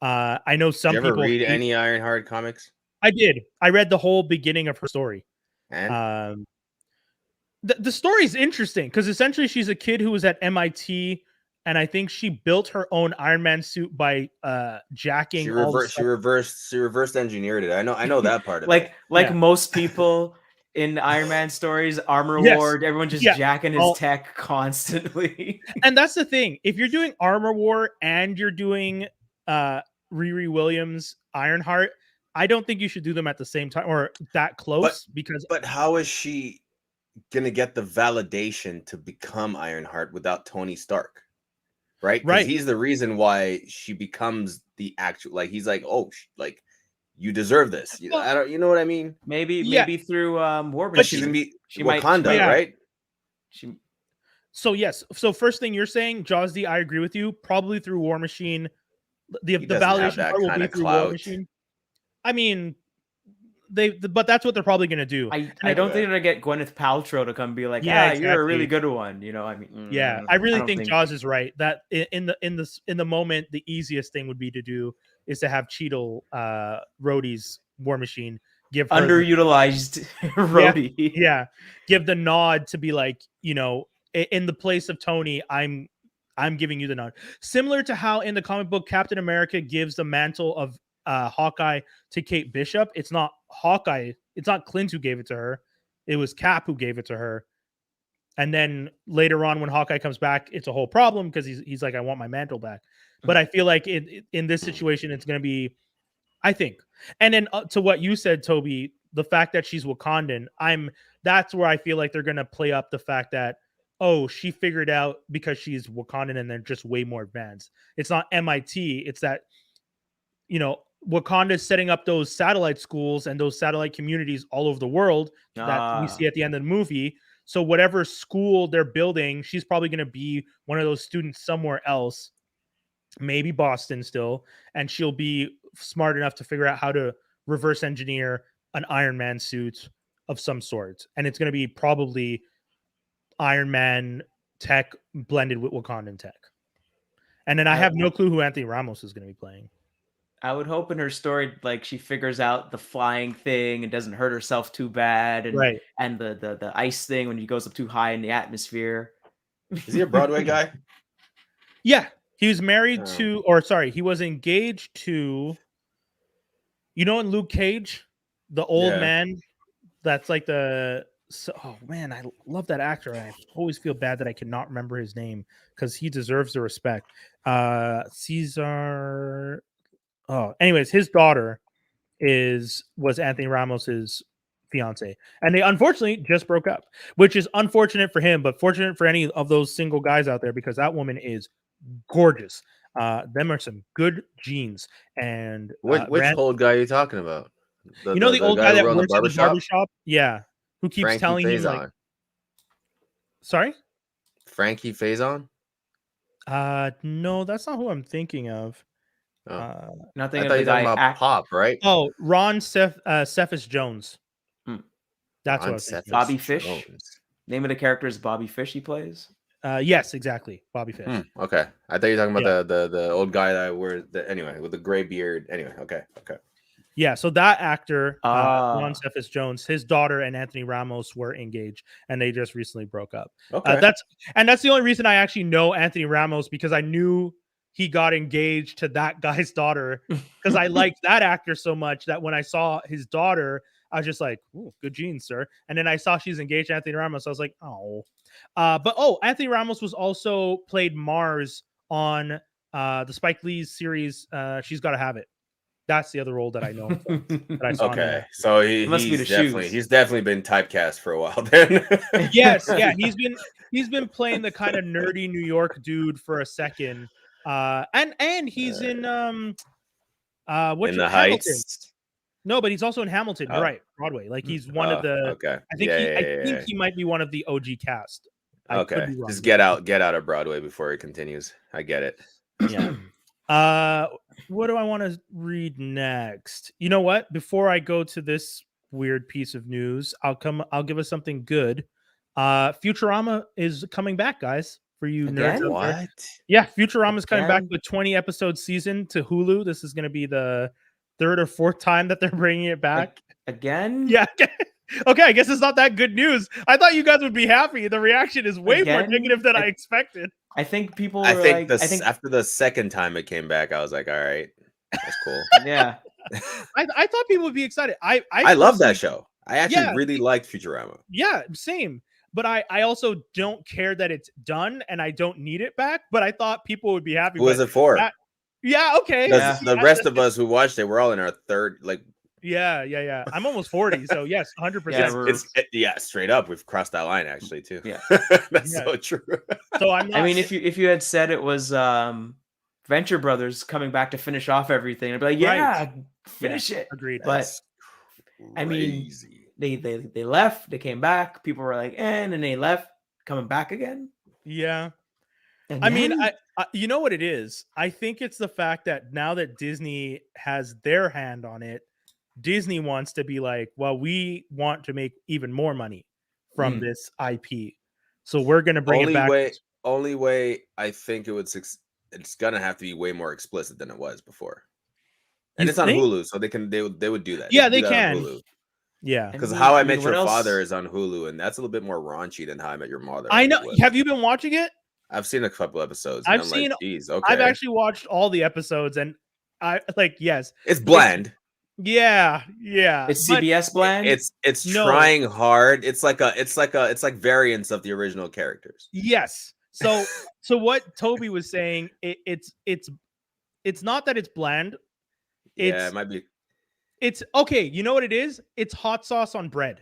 I know some Did you ever people read hate- any Ironheart comics? I did. I read the whole beginning of her story. And The story is interesting because essentially she's a kid who was at MIT, and I think she built her own Iron Man suit by jacking she all the reversed engineered it. I know that part of it. like Yeah. most people in Iron Man stories, Armor Yes. Ward, everyone just Yeah. jacking his All- tech constantly. And that's the thing. If you're doing Armor War and you're doing Riri Williams Ironheart, I don't think you should do them at the same time or that close because But how is she gonna get the validation to become Ironheart without Tony Stark? Right? 'Cause Right. he's the reason why she becomes the actual. Like he's like, oh, like you deserve this. You know what I mean? maybe through War But she's Machine. gonna be She might- Wakanda, yeah. right? She, So yes. So first thing you're saying, Josdy, I agree with you. Probably through War Machine. The doesn't have validation that part will kind be of through War clout. Machine. I mean, but that's what they're probably gonna do. I don't think they're gonna get Gwyneth Paltrow to come be like, Yeah, you're a really exactly. good one. You know, I mean, Yeah, I really don't think Jaws is right. That in the moment, the easiest thing would be to do is to have Cheadle, Rhodey's War Machine give her underutilized Rhodey. yeah, give the nod to be like, you know, in the place of Tony, I'm giving you the nod. Similar to how in the comic book Captain America gives the mantle of Hawkeye to Kate Bishop. It's not Hawkeye. It's not Clint who gave it to her. It was Cap who gave it to her. And then later on, when Hawkeye comes back, it's a whole problem because he's like, I want my mantle back. But I feel like in this situation, it's going to be, I think. And then to what you said, Toby, the fact that she's Wakandan, that's where I feel like they're going to play up the fact that, oh, she figured out because she's Wakandan and they're just way more advanced. It's not MIT. It's that, Wakanda is setting up those satellite schools and those satellite communities all over the world that we see at the end of the movie. So whatever school they're building, she's probably going to be one of those students somewhere else, maybe Boston still, and she'll be smart enough to figure out how to reverse engineer an Iron Man suit of some sort. And it's going to be probably Iron Man tech blended with Wakandan tech. And then I have no clue who Anthony Ramos is going to be playing. I would hope in her story, like, she figures out the flying thing and doesn't hurt herself too bad, and Right. and the ice thing when he goes up too high in the atmosphere. Is he a Broadway guy? Yeah, he was married to, or sorry, he was engaged to, in Luke Cage, the old man that's like oh man, I love that actor. I always feel bad that I cannot remember his name because he deserves the respect. Caesar. Oh, anyways, his daughter was Anthony Ramos's fiance, and they unfortunately just broke up, which is unfortunate for him, but fortunate for any of those single guys out there because that woman is gorgeous. Them are some good genes. And which old guy are you talking about? The old guy that works at the barbershop? Yeah, who keeps Frankie telling him like, sorry, Frankie Faison? No, that's not who I'm thinking of. Nothing. I thought you were talking about Pop, right? Oh, Ron Cephas Jones. That's what I was thinking. Bobby Fish. Jones. Name of the character is Bobby Fish. He plays. Yes, exactly, Bobby Fish. Okay, I thought you were talking about the old guy that wears anyway with the gray beard. Anyway, okay. Yeah, so that actor, Ron Cephas Jones, his daughter and Anthony Ramos were engaged, and they just recently broke up. Okay, that's the only reason I actually know Anthony Ramos, because I knew he got engaged to that guy's daughter because I liked that actor so much that when I saw his daughter, I was just like, "Ooh, good genes, sir." And then I saw she's engaged to Anthony Ramos. So I was like, "Oh." But Anthony Ramos was also played Mars on the Spike Lee's series She's Gotta Have It. That's the other role that I know that I saw. Okay, so he's definitely been typecast for a while then. Yes, yeah, he's been playing the kind of nerdy New York dude for a second. And he's in the Heights. No, but he's also in Hamilton. You're right, Broadway. Like he's one of the. Okay. I think he might be one of the OG cast. Okay, just get out of Broadway before it continues. I get it. Yeah. What do I want to read next? You know what? Before I go to this weird piece of news, I'll give us something good. Futurama is coming back, guys. For you nerds. What? Yeah, Futurama is coming back with a 20-episode season to Hulu. This is going to be the third or fourth time that they're bringing it back. Again? Yeah. Okay, I guess it's not that good news. I thought you guys would be happy. The reaction is way more negative than I expected. I think people were after the second time it came back, I was like, all right, that's cool. Yeah. I thought people would be excited. I love that show. I actually really liked Futurama. Yeah, same. But I also don't care that it's done and I don't need it back. But I thought people would be happy. Who was it for? Okay. The rest of us who watched it, we're all in our third, like. Yeah. I'm almost 40, so yes, 100%. Yeah, straight up, we've crossed that line actually too. Yeah, that's so true. So I'm not. I mean, if you had said it was Venture Brothers coming back to finish off everything, I'd be like, finish it. Agreed. But I mean, they left, they came back. People were like, and then they left, coming back again. Yeah. And I mean, I you know what it is? I think it's the fact that now that Disney has their hand on it, Disney wants to be like, well, we want to make even more money from this IP, so we're going to bring it back. Only way I think it's going to have to be way more explicit than it was before, and it's on Hulu, so they would do that. Yeah, they can. Yeah, because How I Met Your Father is on Hulu, and that's a little bit more raunchy than How I Met Your Mother. I know. Have you been watching it? I've seen a couple episodes. I've seen. Like, geez, okay. I've actually watched all the episodes, and I yes, it's bland. Yeah. It's CBS bland. It's trying hard. It's like variants of the original characters. Yes. So what Toby was saying, it's it's not that it's bland. Yeah, It's it might be. it's okay. You know what it is? It's hot sauce on bread.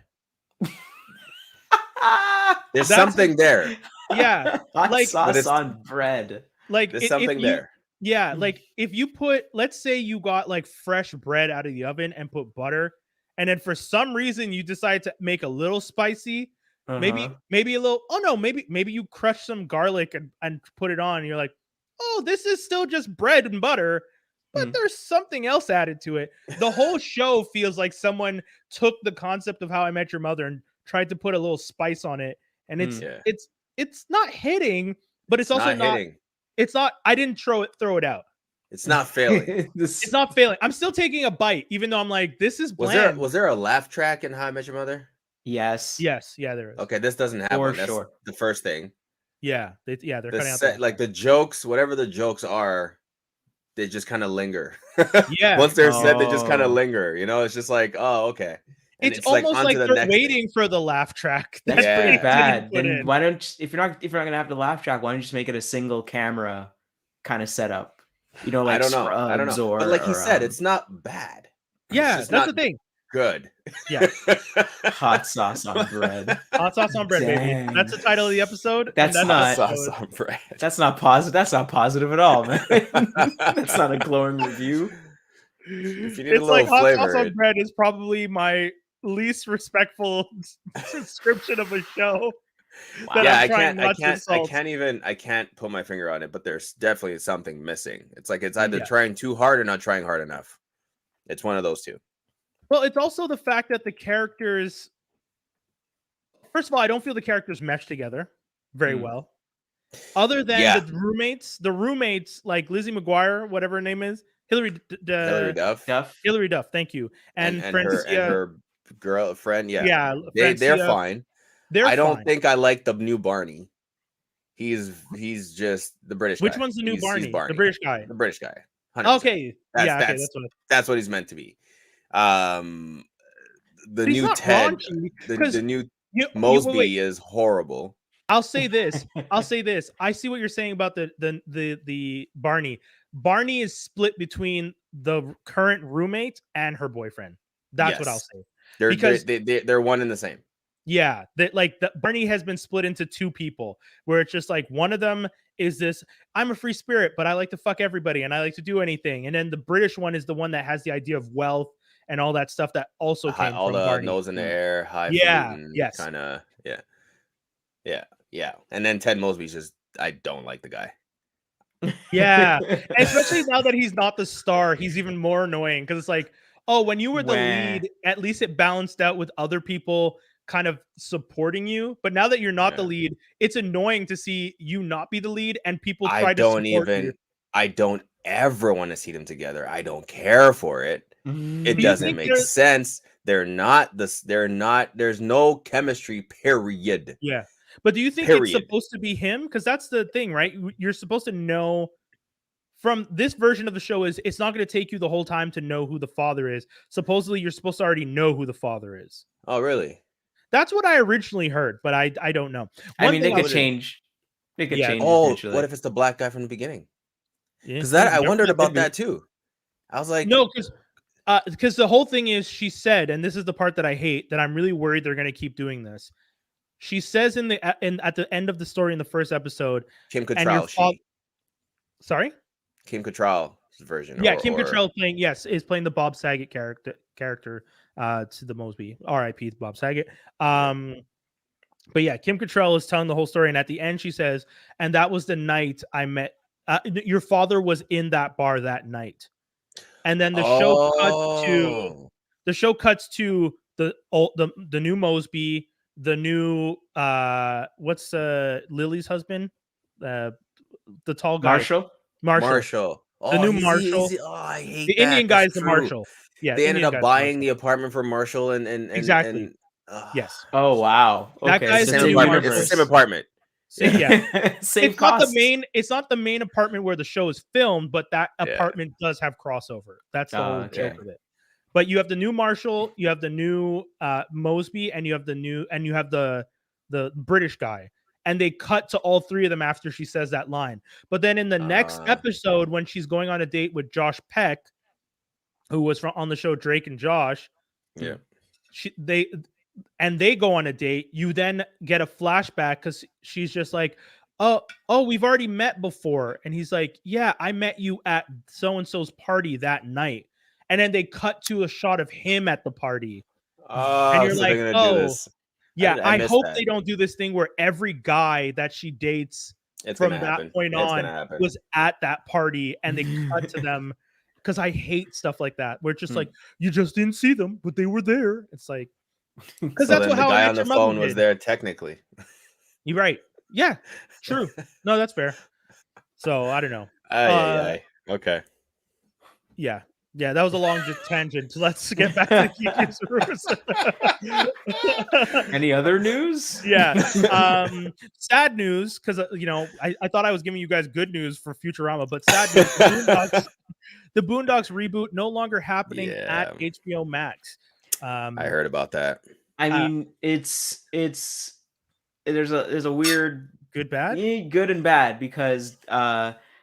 There's That's- something there. Yeah, Hot like- But sauce it's- on bread. like There's if something you, there. Yeah, like if you put, let's say you got like fresh bread out of the oven and put butter, and then for some reason you decide to make a little spicy, maybe a little. Oh no, maybe you crush some garlic and put it on. And you're like, oh, this is still just bread and butter, but there's something else added to it. The whole show feels like someone took the concept of How I Met Your Mother and tried to put a little spice on it, and it's not hitting, but it's also not hitting. It's not. I didn't throw it out. It's not failing. It's not failing. I'm still taking a bite, even though I'm like, this is bland. Was there a laugh track in How I Met Your Mother? Yes. Yes. Yeah, there is. Okay, this doesn't have For one. That's sure. the first thing. Yeah. They're The cutting out set, like the jokes, whatever the jokes are, they just kind of linger. Yeah. Once they're said, they just kind Oh. of linger. You know, it's just like, oh, okay. And It's almost like onto the they're next waiting thing. for the laugh track. That's Yeah. pretty pretty bad. put Then in. why don't if you're not gonna have the laugh track, why don't you just make it a single camera kind of setup? You know, like I don't know. Scrubs or But like he said, or, it's not bad. Yeah, just that's not the thing. Good. Yeah. hot sauce on bread. Hot sauce on bread, baby. Dang. That's the title of the episode. and That's the not- Sauce episode. on bread. That's not positive. That's not positive at all, man. That's not a glowing review. If you need a It's little like hot flavor, sauce on bread is probably my least respectful description of a show. that yeah, I'm I trying can't, not to insult. I can't put my finger on it, but there's definitely something missing. It's like it's either Yeah. trying too hard or not trying hard enough. It's one of those two. Well, it's also the fact that the characters. First of all, I don't feel the characters mesh together very well. Other than Yeah. the roommates like Lizzie McGuire, whatever her name is, Hilary Duff Duff. Hilary Duff. Thank you, and her girlfriend. Yeah, yeah, they're Francia, fine. They're I don't fine. think I like the new Barney. He's just the British Which guy. one's the new He's Barney? Barney. The British guy. The British guy. 100%. Okay, that's what. That's what he's meant to be. The But he's new not Ted, raunchy, the 'cause new you- Mosby wait. is horrible. I'll say this. I see what you're saying about the Barney. Barney is split between the current roommate and her boyfriend. That's what I'll Yes. say. Because- They're one and the same. Yeah, that like the Barney has been split into two people, where it's just like one of them is this, I'm a free spirit, but I like to fuck everybody and I like to do anything. And then the British one is the one that has the idea of wealth and all that stuff that also came All from the Barney. nose in the air, high. Yeah, yes. Kind of. Yeah. And then Ted Mosby's just. I don't like the guy. Yeah, especially now that he's not the star, he's even more annoying because it's like, oh, when you were the lead, at least it balanced out with other people kind of supporting you. But now that you're not the lead, it's annoying to see you not be the lead and people try to support you. I don't ever want to see them together. I don't care for it. It you doesn't think make there's- sense. They're not this. They're not. There's no chemistry. Period. Yeah. But do you think it's supposed to be him? Because that's the thing, right? You're supposed to know from this version of the show is it's not going to take you the whole time to know who the father is. Supposedly, you're supposed to already know who the father is. Oh, really? That's what I originally heard, but I don't know. I mean, they could change. They could change. Oh, eventually. what if it's the black guy from the beginning? Because Because I wondered about that too. I was like, no, because the whole thing is she said, and this is the part that I hate, that I'm really worried they're going to keep doing this. She says at the end of the story in the first episode, Kim Cattrall. Sorry, Kim Cattrall's version. Yeah, Kim Cattrall is playing the Bob Saget character to the Mosby. R.I.P. Bob Saget. But yeah, Kim Cattrall is telling the whole story, and at the end she says, "And that was the night I met. Your father was in that bar that night." And then the show cuts to the new Mosby. The new what's Lily's husband, the tall guy, Marshall. The new Marshall. I hate the that. Indian guy's the true. Marshall. Yeah, they ended up buying the apartment from Marshall and exactly. Yes. Oh wow. That Okay. guy's it's the new the same apartment. Yeah. Same it's costs. not the main apartment where the show is filmed, but that apartment does have crossover. That's the whole joke of it. But you have the new Marshall, you have the new Mosby, and you have the British guy. and they cut to all three of them after she says that line. But then in the next episode, when she's going on a date with Josh Peck, who was on the show Drake and Josh, they go on a date. You then get a flashback because she's just like, oh, we've already met before. And he's like, yeah, I met you at so-and-so's party that night. And then they cut to a shot of him at the party. And you're so like, they're gonna do this. Yeah, I missed hope that. they don't do this thing where every guy that she dates from that point on was at that party and they cut to them. Because I hate stuff like that. Where it's just like, you just didn't see them, but they were there. It's like, because So that's then what the guy How I on the Met Your Mother phone was did. there technically. You're right. Yeah, true. No, that's fair. So I don't know. Okay. Yeah, that was a long tangent. So let's get back to Geek's Rumours. Any other news? Yeah. Sad news, because I thought I was giving you guys good news for Futurama, but sad news. The Boondocks reboot no longer happening at HBO Max. I heard about that. I mean, it's there's a weird good and bad because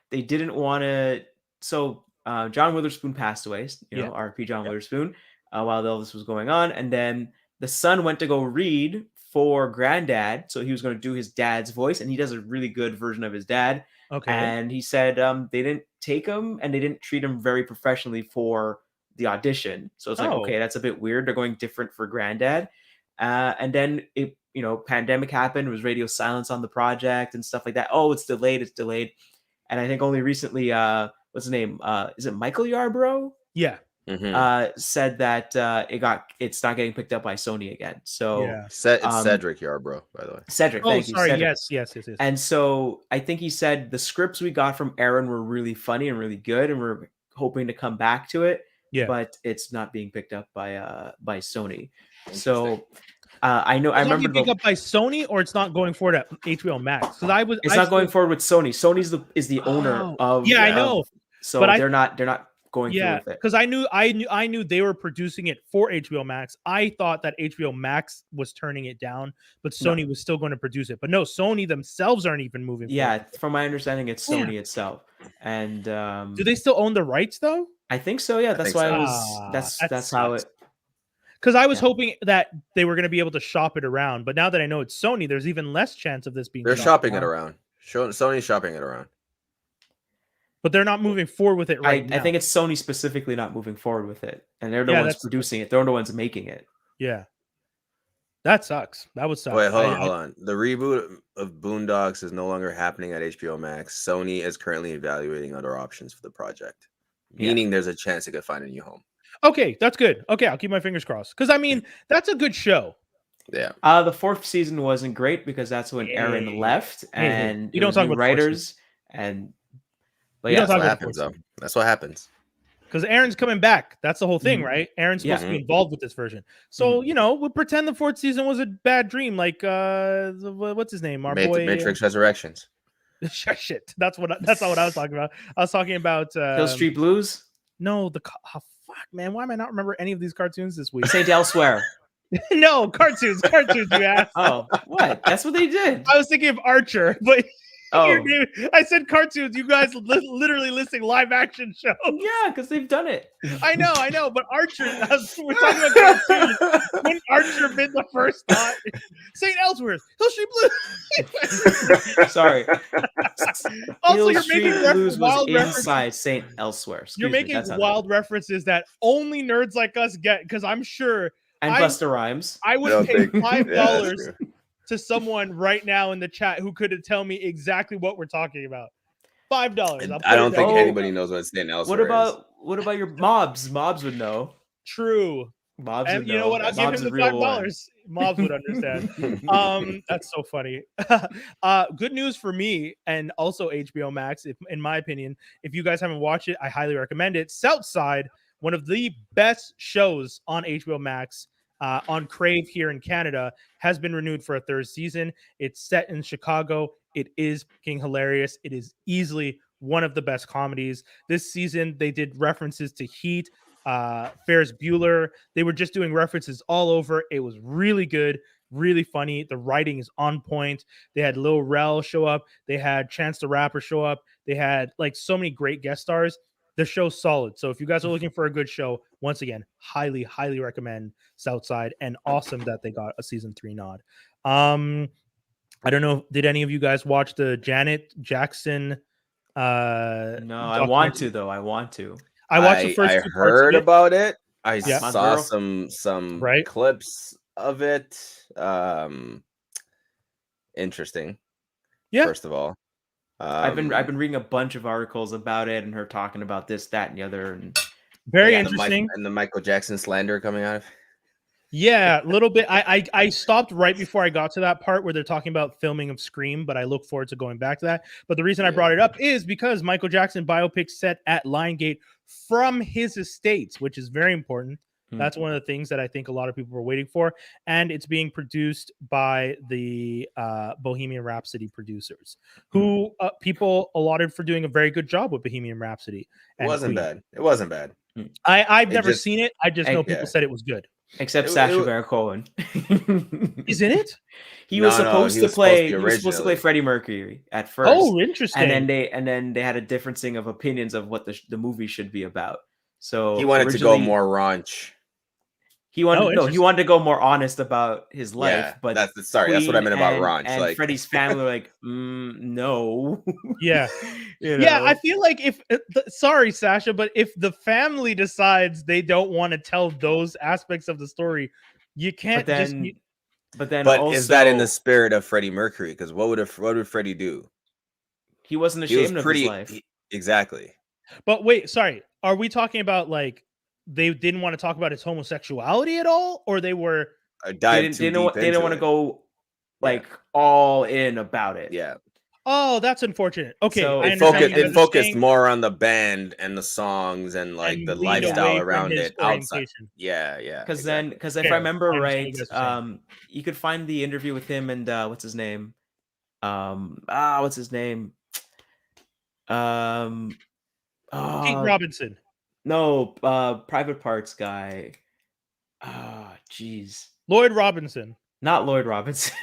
they didn't want to. So John Witherspoon passed away. RP John Witherspoon while all this was going on, and then the son went to go read for Granddad, so he was going to do his dad's voice, and he does a really good version of his dad. Okay. And he said they didn't take him and they didn't treat him very professionally for the audition. So it's like, okay, that's a bit weird. They're going different for Granddad. And then pandemic happened. There was radio silence on the project and stuff like that. Oh, it's delayed. And I think only recently, what's his name? Is it Michael Yarbrough? Yeah. Said that it's not getting picked up by Sony again. So it's Cedric Yarbrough, by the way. Cedric. Thank you. Cedric. Yes. And so I think he said the scripts we got from Aaron were really funny and really good, and we're hoping to come back to it. Yeah, but it's not being picked up by Sony. So I remember picked up by Sony, or it's not going forward at HBO Max. Because it's not going forward with Sony. Sony's is the owner of. Yeah, I know. So but they're not going through with it. Because I knew they were producing it for HBO Max. I thought that HBO Max was turning it down, but Sony was still going to produce it. But no, Sony themselves aren't even moving forward. From my understanding, it's Sony itself. And do they still own the rights though? I think so. Yeah, that's why it was. That's how it. Because I was hoping that they were going to be able to shop it around, but now that I know it's Sony, there's even less chance of this being. They're shopping it around. Sony's shopping it around. But they're not moving forward with it now. I think it's Sony specifically not moving forward with it. And they're the ones producing it. They're the ones making it. Yeah. That sucks. That would suck. Wait, hold on. The reboot of Boondocks is no longer happening at HBO Max. Sony is currently evaluating other options for the project, meaning there's a chance it could find a new home. Okay, that's good. Okay, I'll keep my fingers crossed. Because, I mean, that's a good show. Yeah. The fourth season wasn't great because that's when Aaron left. And you don't talk about writers. But that's what happens, though. That's what happens. Because Aaron's coming back. That's the whole thing, right? Aaron's supposed to be involved with this version. So, we'll pretend the fourth season was a bad dream. Like, what's his name? Our boy Matrix Resurrections. Shit. That's not what I was talking about. I was talking about Hill Street Blues? No, fuck, man. Why am I not remember any of these cartoons this week? Saint Elsewhere. No, cartoons, you ass. Oh, what? That's what they did. I was thinking of Archer, but I said cartoons. You guys literally listing live action shows. Yeah, because they've done it. I know, but Archer. We're talking about cartoons. Wouldn't Archer been the first thought? Saint Elsewhere, Hill Street Blues. Sorry. Also, Hill Street Blues was inside Saint Elsewhere. You're making wild references that only nerds like us get, because I'm sure. And Busta Rhymes. I would pay $5 to someone right now in the chat who could tell me exactly what we're talking about. $5. I don't think anybody knows what Saint Elsewhere What about your mobs? Mobs would know. True. Mobs would know. You know what? I'll give him the $5. Mobs would understand. That's so funny. Good news for me and also HBO Max, in my opinion. If you guys haven't watched it, I highly recommend it. Southside, one of the best shows on HBO Max. On Crave here in Canada, has been renewed for a third season. It's set in Chicago. It is fucking hilarious. It is easily one of the best comedies. This season, they did references to Heat, Ferris Bueller. They were just doing references all over. It was really good, really funny. The writing is on point. They had Lil Rel show up. They had Chance the Rapper show up. They had like so many great guest stars. The show's solid. So if you guys are looking for a good show, once again, highly, highly recommend Southside, and awesome that they got a season 3 nod. I don't know. Did any of you guys watch the Janet Jackson? No, I want to though. I want to. I watched the first I 2 parts heard of it. about it. I Yeah. saw some Right. clips of it. Interesting. Yeah. First of all, I've been reading a bunch of articles about it and her talking about this, that, and the other, and Very yeah, interesting. the Michael Jackson slander coming out of. Yeah, a little bit. I stopped right before I got to that part where they're talking about filming of Scream, but I look forward to going back to that. But the reason I brought it up is because Michael Jackson biopic set at Lionsgate from his estates, which is very important. That's one of the things that I think a lot of people were waiting for. And it's being produced by the Bohemian Rhapsody producers, who people allotted for doing a very good job with Bohemian Rhapsody. It wasn't bad. It wasn't bad. I've never seen it. I just know people yeah. said it was good. Except Sacha Baron Cohen. Is in it? He was supposed to play Freddie Mercury at first. Oh, interesting. And then they had a differencing of opinions of what the movie should be about. So he wanted to go more raunch. He wanted to go more honest about his life. Yeah, but that's what I meant about raunch. And like Freddie's family were like, no. Yeah. Yeah, I feel like sorry, Sasha, but if the family decides they don't want to tell those aspects of the story, you can't But also, is that in the spirit of Freddie Mercury? Because what would Freddie do? He wasn't ashamed of his life. Exactly. But wait, sorry. Are we talking about like they didn't want to talk about his homosexuality at all, or they were they didn't want to go like all in about it? Yeah. Oh, that's unfortunate. Okay, so it focused more on the band and the songs and like the lifestyle around it outside. Yeah. Because if I remember right, you could find the interview with him and what's his name? What's his name? Pete Robinson. No, Private Parts guy. Jeez. Lloyd Robinson. Not Lloyd Robinson.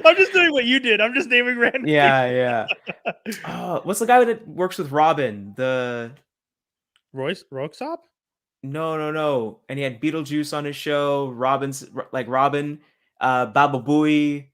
I'm just doing what you did. I'm just naming random. Yeah. What's the guy that works with Robin? The Royce Roxop? No. And he had Beetlejuice on his show. Robin, Baba Booey.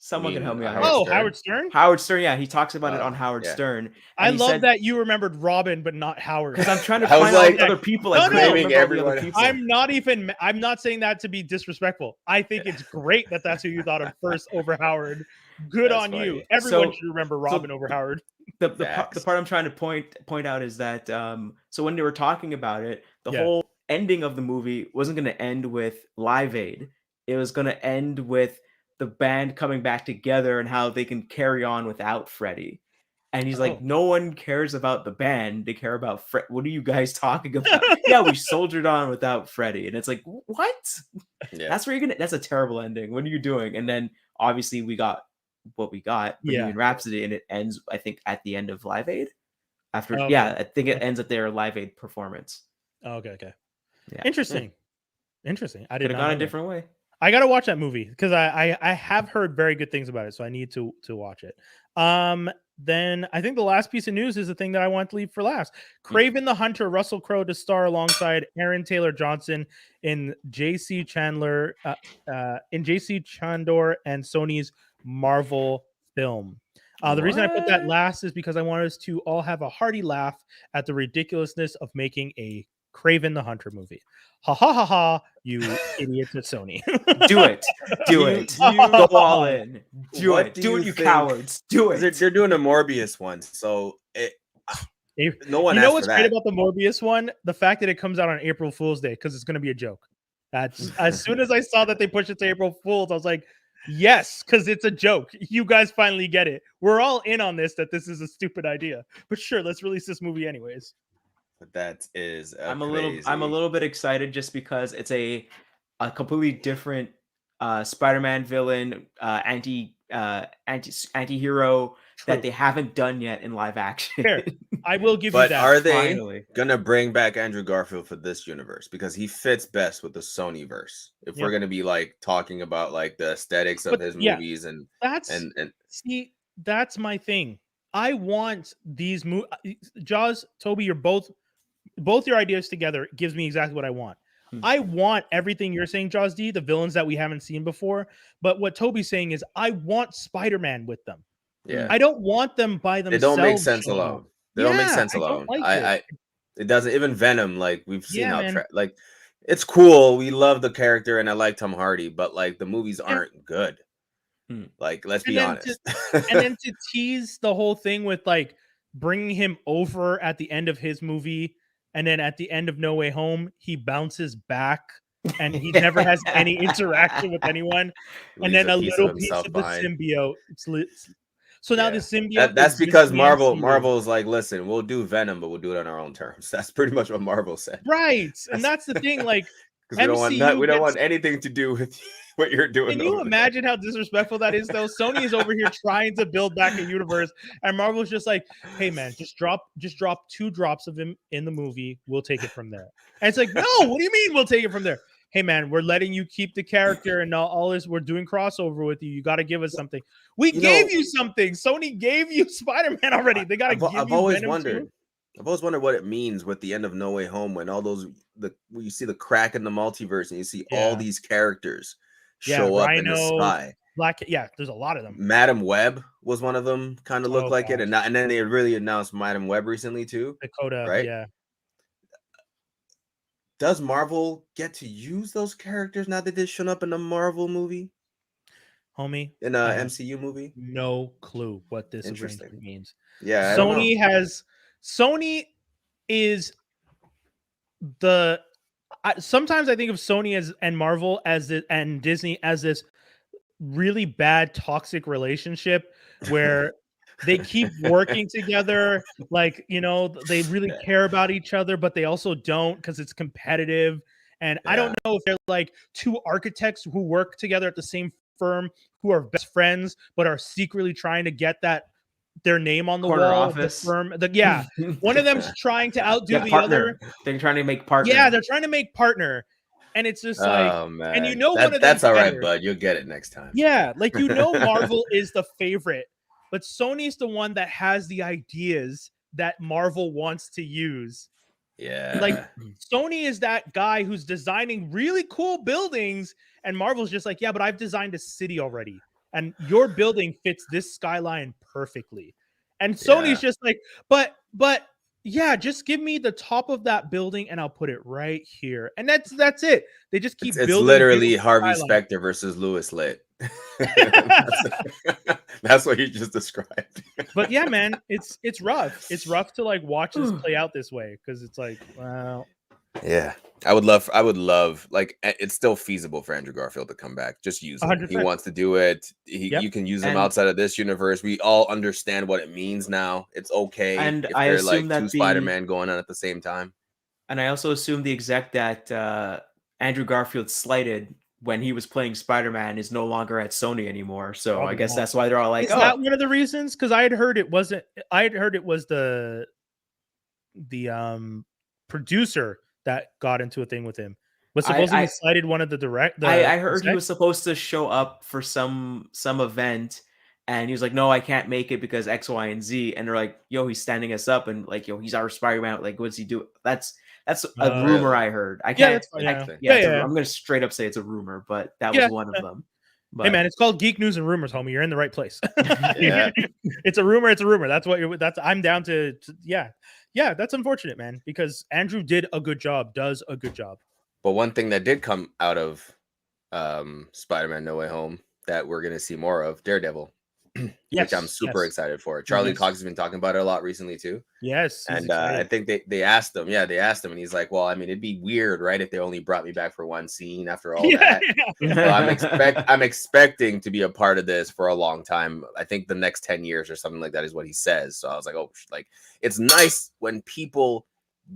Someone can help me out. Howard Stern? Howard Stern, yeah. He talks about it on Howard Stern. I love that you remembered Robin, but not Howard. Because I'm trying to find other people. Naming everyone. I'm not saying that to be disrespectful. I think it's great that that's who you thought of first over Howard. Good on you. Everyone should remember Robin over Howard. The part I'm trying to point out is that so when they were talking about it, the whole ending of the movie wasn't going to end with Live Aid. It was going to end with the band coming back together and how they can carry on without Freddie. And he's like, no one cares about the band. They care about Fred. What are you guys talking about? Yeah, we soldiered on without Freddie. And it's like, what? Yeah. That's a terrible ending. What are you doing? And then obviously we got what we got, Bohemian Rhapsody, and it ends, I think, at the end of Live Aid. I think it ends at their Live Aid performance. Okay. Yeah. Interesting. I did not have gone a different way. I gotta watch that movie because I have heard very good things about it, so I need to watch it. Then I think the last piece of news is the thing that I want to leave for last. Kraven the Hunter, Russell Crowe to star alongside Aaron Taylor Johnson in J.C. Chandler and Sony's Marvel film. The reason I put that last is because I want us to all have a hearty laugh at the ridiculousness of making a Kraven the Hunter movie. Ha ha ha ha, you idiots at Sony. Do it. Go all in. Do it, you cowards. Do it. They're doing a Morbius one, so no one. You know what's great about the Morbius one? The fact that it comes out on April Fool's Day, because it's going to be a joke. That's as soon as I saw that they pushed it to April Fool's, I was like, yes, because it's a joke. You guys finally get it. We're all in on this, that this is a stupid idea. But sure, let's release this movie anyways. That is I'm a little bit excited just because it's a completely different Spider-Man villain, anti-hero that they haven't done yet in live action. Fair. I will give you But that. are they Finally. gonna bring back Andrew Garfield for this universe? Because he fits best with the Sony verse. If we're gonna be like talking about like the aesthetics of his movies and see, that's my thing. I want these Jaws, Toby, you're both your ideas together gives me exactly what I want. I want everything you're saying, Jaws D, the villains that we haven't seen before. But what Toby's saying is I want Spider-Man with them. Yeah. I don't want them by They themselves. don't make sense alone. They don't make sense alone. It doesn't. Even Venom, like we've seen like it's cool. We love the character, and I like Tom Hardy, but like the movies aren't good. Like, let's be honest. And then to tease the whole thing with like bringing him over at the end of his movie, and then at the end of No Way Home, he bounces back and he never has any interaction with anyone. And then a little piece of the symbiote. So now the symbiote. That's because Marvel's like, listen, we'll do Venom, but we'll do it on our own terms. That's pretty much what Marvel said. Right. And that's the thing. Like, because we don't want anything to do with what you're doing. Can you imagine how disrespectful that is, though? Sony is over here trying to build back a universe, and Marvel's just like, "Hey, man, just drop 2 drops of him in the movie. We'll take it from there." And it's like, "No, what do you mean we'll take it from there?" Hey, man, we're letting you keep the character and all this. We're doing crossover with you. You got to give us something. We gave you something. Sony gave you Spider-Man already. They got to give you. I've always wondered what it means with the end of No Way Home when all those when you see the crack in the multiverse and you see all these characters show up in the sky. There's a lot of them. Madam Web was one of them. Kind of looked like it, and then they really announced Madam Web recently too. Dakota, right? Yeah. Does Marvel get to use those characters now that they've shown up in a Marvel movie? Homie, in a MCU movie? No clue what this arrangement means. Yeah, Sony is sometimes I think of Sony and Marvel and Disney as this really bad toxic relationship where they keep working together, like, they really care about each other, but they also don't because it's competitive. And I don't know if they're like 2 architects who work together at the same firm who are best friends, but are secretly trying to get their name on the corner wall office. Of the firm. One of them's trying to outdo the partner. other. They're trying to make partner. Yeah, they're trying to make partner. And it's just like, oh, man. And one of them that's all right, bud. You'll get it next time. Yeah, like Marvel is the favorite, but Sony's the one that has the ideas that Marvel wants to use. Yeah. Like Sony is that guy who's designing really cool buildings, and Marvel's just like, yeah, but I've designed a city already, and your building fits this skyline perfectly. And Sony's just like, but yeah, just give me the top of that building and I'll put it right here. And that's it. They just keep building. It's literally Harvey Specter versus Louis Litt. That's what you just described. But yeah, man, it's rough. It's rough to like watch this play out this way because it's like, wow. Yeah, I would love like it's still feasible for Andrew Garfield to come back. Just use him. 100%. He wants to do it. You can use him outside of this universe. We all understand what it means now. It's okay. And if I they're assume like that 2 Spider-Man going on at the same time. And I also assume the exec that Andrew Garfield slighted when he was playing Spider-Man is no longer at Sony anymore. So Probably I guess not. that's why they're all like, is that one of the reasons? Because I had heard it was the producer that got into a thing with him. Was supposedly slighted one of the I heard he was supposed to show up for some event, and he was like, no, I can't make it because X, Y, and Z. And they're like, yo, he's standing us up, and like, yo, he's our Spider-Man. Like, what's he do? That's a rumor I heard. I can't. I'm gonna straight up say it's a rumor, but that was one of them. But, hey man, it's called Geek News and Rumors, homie. You're in the right place. It's a rumor. It's a rumor. I'm down to yeah. That's unfortunate, man, because Andrew does a good job. But one thing that did come out of Spider-Man No Way Home that we're gonna see more of, Daredevil. Which I'm super excited for. Charlie Cox has been talking about it a lot recently too. Yes, and I think they asked him. Yeah, they asked him, and he's like, "Well, I mean, it'd be weird, right, if they only brought me back for one scene after all that." So I'm expecting to be a part of this for a long time. I think the next 10 years or something like that is what he says. So I was like, "Oh, like it's nice when people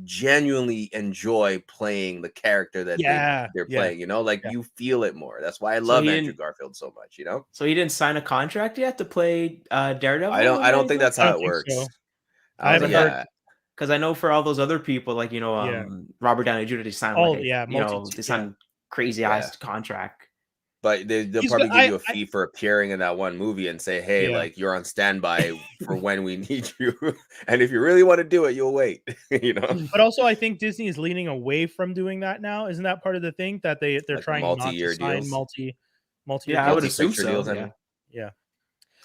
genuinely enjoy playing the character that they're playing, you know, like you feel it more. That's why I love Andrew Garfield so much, you know. So he didn't sign a contract yet to play Daredevil? I don't think that's how it works. So. Because I know for all those other people, like, you know, Robert Downey Jr., they signed they signed crazy ass contract. But they'll probably give you a fee for appearing in that one movie and say, hey, like, you're on standby for when we need you. And if you really want to do it, you'll wait, you know? But also, I think Disney is leaning away from doing that now. Isn't that part of the thing that they're like trying not to sign multi I would assume so. Deals, yeah.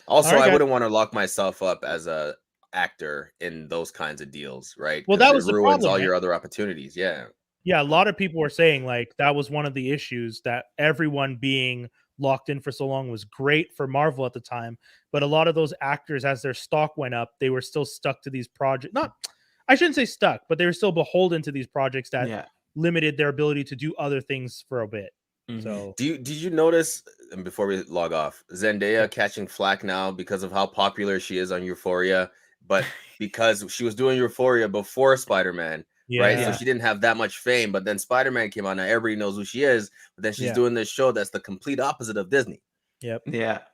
Also, I wouldn't want to lock myself up as a actor in those kinds of deals, right? Well, that was the ruins problem, all your other opportunities. Yeah, a lot of people were saying like that was one of the issues, that everyone being locked in for so long was great for Marvel at the time, but a lot of those actors, as their stock went up, they were still stuck to these projects. I shouldn't say stuck, but they were still beholden to these projects that limited their ability to do other things for a bit. So did you notice, and before we log off, Zendaya catching flack now because of how popular she is on Euphoria, but because she was doing Euphoria before Spider-Man. Right, so she didn't have that much fame, but then Spider-Man came out. Now everybody knows who she is, but then she's doing this show that's the complete opposite of Disney.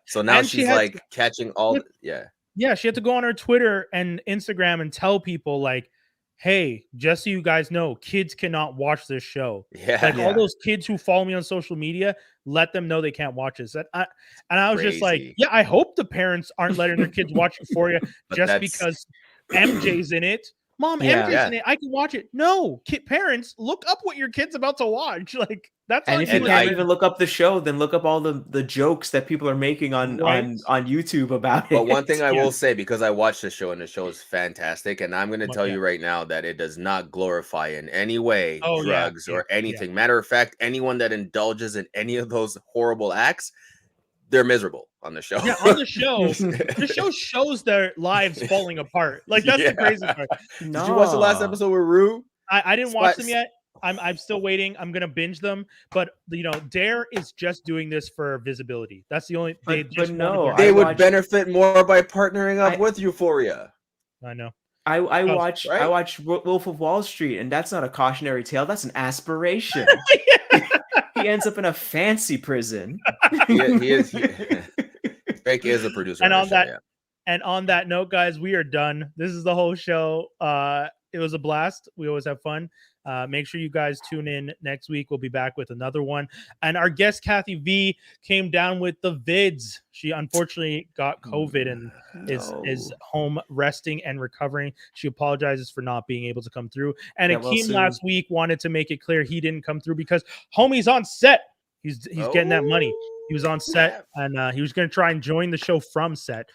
So now she's like catching all. She had to go on her Twitter and Instagram and tell people like, "Hey, just so you guys know, kids cannot watch this show." All those kids who follow me on social media, let them know they can't watch this. And I was just like, I hope the parents aren't letting their kids watch Euphoria just because MJ's in it. Mom, MJ's in it. I can watch it. No, parents, look up what your kid's about to watch. Like that's. And if you can't even look up the show, then look up all the jokes that people are making on YouTube about it. But one thing I will say, because I watched the show and the show is fantastic, and I'm going to tell you right now that it does not glorify in any way drugs or anything. Matter of fact, anyone that indulges in any of those horrible acts, they're miserable on the show. On the show, the show shows their lives falling apart. Like that's the crazy part. Did you watch the last episode with Rue? I didn't watch them yet. I'm still waiting. I'm gonna binge them, but you know, Dare is just doing this for visibility. That's the only. They would benefit more by partnering up with Euphoria. I know. I watch Wolf of Wall Street, and that's not a cautionary tale. That's an aspiration. He ends up in a fancy prison. He is. Drake is a producer. And on that note, guys, we are done. This is the whole show. It was a blast. We always have fun. Make sure you guys tune in next week. We'll be back with another one. And our guest, Kathy V, came down with the vids. She unfortunately got COVID and is home resting and recovering. She apologizes for not being able to come through. And Akeem last week wanted to make it clear he didn't come through because homie's on set. He's getting that money. He was on set and he was going to try and join the show from set,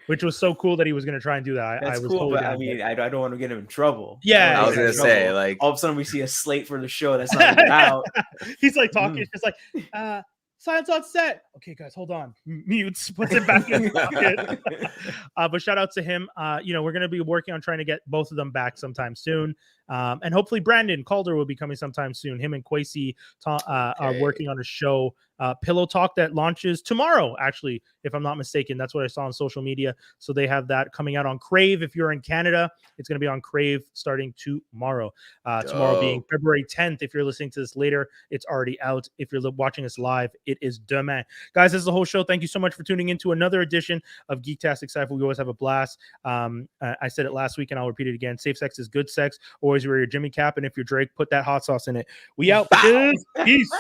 which was so cool that he was going to try and do that. That's cool, but I mean, I don't want to get him in trouble. Yeah, I was going to say, like, all of a sudden we see a slate for the show that's not even out. He's like talking, it's just like, silence on set. Okay, guys, hold on. Mutes, puts it back in his pocket. But shout out to him. You know, we're going to be working on trying to get both of them back sometime soon. And hopefully Brandon Calder will be coming sometime soon. Him and Kwesi are working on a show, Pillow Talk, that launches tomorrow, actually, if I'm not mistaken. That's what I saw on social media. So they have that coming out on Crave. If you're in Canada, it's going to be on Crave starting tomorrow. Tomorrow being February 10th. If you're listening to this later, it's already out. If you're watching us live, it is demain. Guys, this is the whole show. Thank you so much for tuning into another edition of Geektastic Cypher. We always have a blast. I said it last week and I'll repeat it again. Safe sex is good sex. Always wear your Jimmy cap, and if you're Drake, put that hot sauce in it. We out. Peace. Peace.